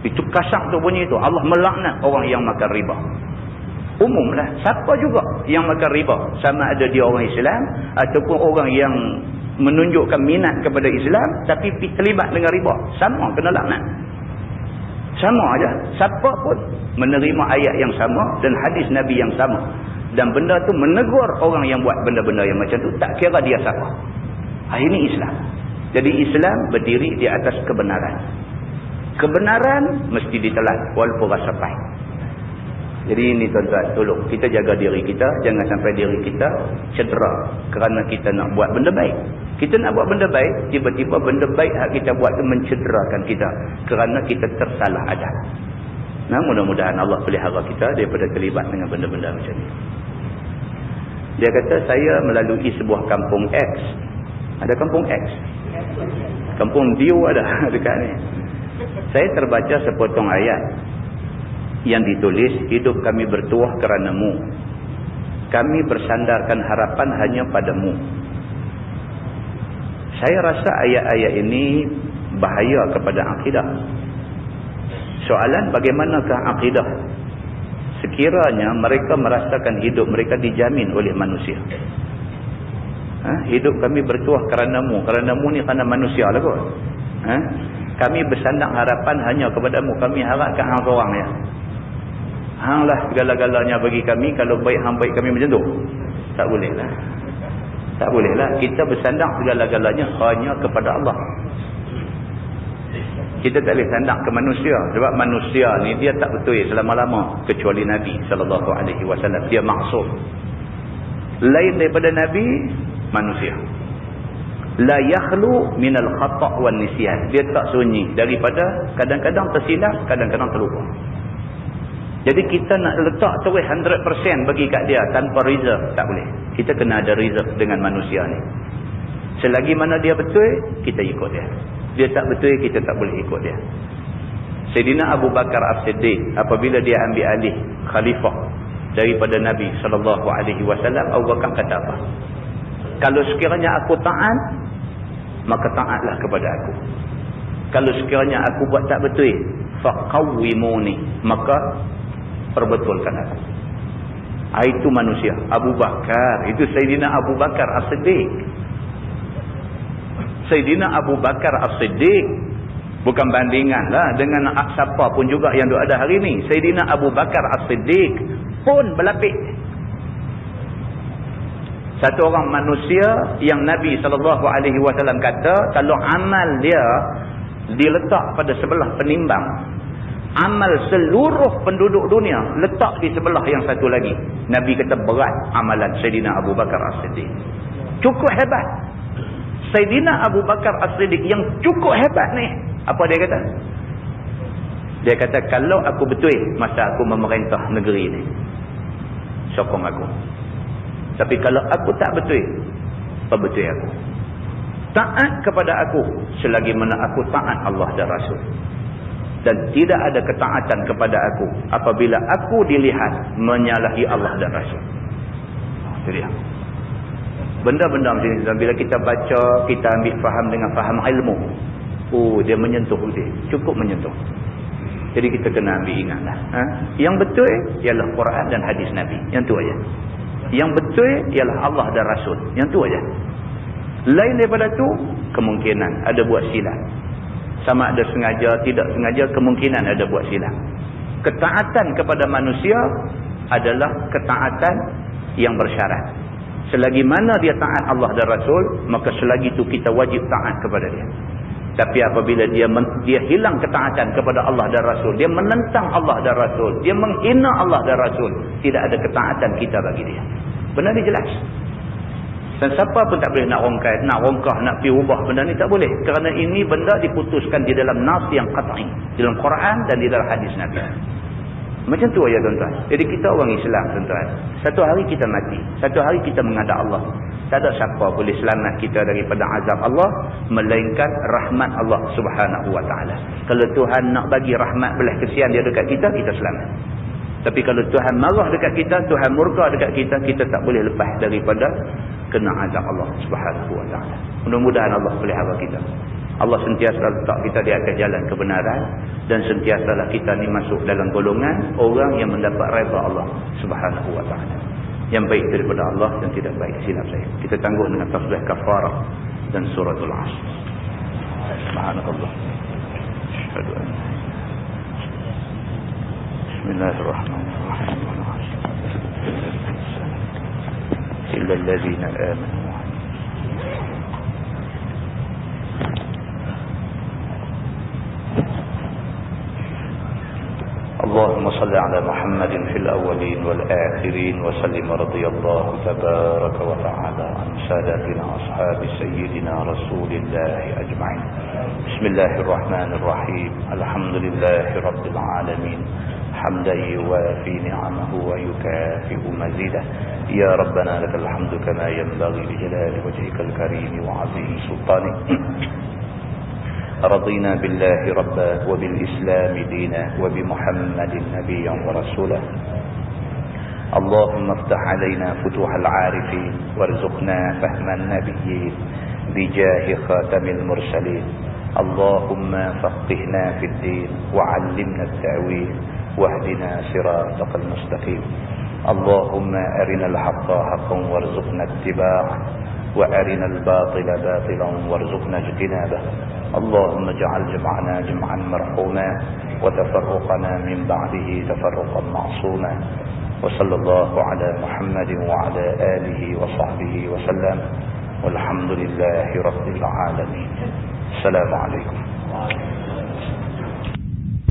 Itu kasar tu bunyi itu. Allah melaknat orang yang makan riba. Umumlah. Siapa juga yang makan riba, sama ada dia orang Islam ataupun orang yang menunjukkan minat kepada Islam tapi terlibat dengan riba, sama kena laknat. Sama aja. Siapa pun menerima ayat yang sama dan hadis Nabi yang sama, dan benda tu menegur orang yang buat benda-benda yang macam tu, tak kira dia siapa. Ini Islam. Jadi Islam berdiri di atas kebenaran. Kebenaran mesti ditelan walaupun rasa pahit. Jadi ini tuan-tuan, tolong kita jaga diri kita, jangan sampai diri kita cedera kerana kita nak buat benda baik. Kita nak buat benda baik, tiba-tiba benda baik yang kita buat itu mencederakan kita kerana kita tersalah adab. Nah, mudah-mudahan Allah pelihara kita daripada terlibat dengan benda-benda macam ni. Dia kata, saya melalui sebuah kampung X. Ada kampung X? Kampung Diu ada dekat ni. Saya terbaca sepotong ayat yang ditulis, hidup kami bertuah kerana-Mu. Kami bersandarkan harapan hanya pada-Mu. Saya rasa ayat-ayat ini bahaya kepada akidah. Soalan, bagaimanakah akidah sekiranya mereka merasakan hidup mereka dijamin oleh manusia? Hidup kami bertuah kerana-Mu. Kerana-Mu ni kerana manusia lah kot. Kami bersandar harapan hanya kepada-Mu. Kami harapkan hang seorang ya. Hang lah segala-galanya bagi kami. Kalau baik hang baik kami macam tu, tak boleh lah. Tak boleh lah. Kita bersandar segala-galanya hanya kepada Allah. Kita tak boleh sandar ke manusia. Sebab manusia ni dia tak betul selama-lama. Kecuali Nabi SAW. Dia maksum. Lain daripada Nabi, manusia. La yakhlu minal khata' wan nisyan. Dia tak sunyi daripada kadang-kadang tersilap, kadang-kadang terlupa. Jadi kita nak letak terus 100% bagi kat dia tanpa reserve, tak boleh. Kita kena ada reserve dengan manusia ni. Selagi mana dia betul, kita ikut dia. Dia tak betul, kita tak boleh ikut dia. Sayyidina Abu Bakar As-Siddiq, apabila dia ambil alih khalifah daripada Nabi SAW, Abu Bakar kata apa? Kalau sekiranya aku taat, maka taatlah kepada aku. Kalau sekiranya aku buat tak betul, faqawwimuni, maka perbetulkan aku. Itu manusia. Abu Bakar, itu Sayyidina Abu Bakar As-Siddiq. Sayyidina Abu Bakar As-Siddiq bukan bandingan lah dengan siapa pun juga yang ada hari ni. Sayyidina Abu Bakar As-Siddiq pun berlapik. Satu orang manusia yang Nabi SAW kata, kalau amal dia diletak pada sebelah penimbang, amal seluruh penduduk dunia letak di sebelah yang satu lagi, Nabi kata berat amalan Sayyidina Abu Bakar As-Siddiq. Cukup hebat. Sayyidina Abu Bakar As-Siddiq yang cukup hebat ni, apa dia kata? Dia kata, kalau aku betul masa aku memerintah negeri ni, sokong aku. Tapi kalau aku tak betul, betul aku. Taat kepada aku selagi mana aku taat Allah dan Rasul. Dan tidak ada ketaatan kepada aku apabila aku dilihat menyalahi Allah dan Rasul. Itu dia. Benda-benda macam ni, bila kita baca, kita ambil faham dengan faham ilmu, dia menyentuh dia. Cukup menyentuh. Jadi kita kena ambil ingatlah. Yang betul ialah Quran dan hadis Nabi. Yang tu aja. Yang betul ialah Allah dan Rasul. Yang tu aja. Lain daripada tu, kemungkinan ada buat silap. Sama ada sengaja, tidak sengaja, kemungkinan ada buat silap. Ketaatan kepada manusia adalah ketaatan yang bersyarat. Selagi mana dia taat Allah dan Rasul, maka selagi itu kita wajib taat kepada dia. Tapi apabila dia hilang ketaatan kepada Allah dan Rasul, dia menentang Allah dan Rasul, dia menghina Allah dan Rasul, tidak ada ketaatan kita bagi dia. Benar ni jelas. Dan siapa pun tak boleh nak rongkah, nak pergi ubah benda ni, tak boleh. Kerana ini benda diputuskan di dalam nas yang qat'i, di dalam Quran dan di dalam hadis Nabi. Macam tu aja tuan-tuan. Jadi kita orang Islam tuan-tuan, satu hari kita mati, satu hari kita menghadap Allah. Tak ada siapa boleh selamat kita daripada azab Allah melainkan rahmat Allah Subhanahu wa taala. Kalau Tuhan nak bagi rahmat belas kesian dia dekat kita, kita selamat. Tapi kalau Tuhan marah dekat kita, Tuhan murka dekat kita, kita tak boleh lepas daripada kena azab Allah Subhanahu wa taala. Mudah-mudahan Allah pelihara kita. Allah sentiasa letak kita di atas jalan kebenaran, dan sentiasalah kita ni masuk dalam golongan orang yang mendapat redha Allah Subhanahu wa taala. Yang baik daripada Allah dan tidak baik silap saya. Kita tangguh dengan tasbih kafarah dan suratul Asr. Subhanallah. Asyhadu an Bismillahirrahmanirrahim. Illa allazina amanu. اللهم صل على محمد في الأولين والآخرين وسلم رضي الله تبارك وتعالى عن سادتنا أصحاب سيدنا رسول الله أجمعين. بسم الله الرحمن الرحيم. الحمد لله رب العالمين حمدا يوافي نعمه ويكافئ مزيده. يا ربنا لك الحمد كما ينبغي لجلال وجهك الكريم وعظيم سلطانك. رضينا بالله ربا وبالإسلام دينا وبمحمد نبيا ورسولا. اللهم افتح علينا فتوح العارفين وارزقنا فهم النبيين بجاه خاتم المرسلين. اللهم فقهنا في الدين وعلمنا التأويل واهدنا صراطك المستقيم. اللهم أرنا الحق حقا وارزقنا اتباعه وأرنا الباطل باطلا وارزقنا اجتنابه. اللهم اجعل جمعنا جمعا مرحوما وتفرقنا من بعده تفرقا معصوما. وصلى الله على محمد وعلى آله وصحبه وسلم والحمد لله رب العالمين. السلام عليكم.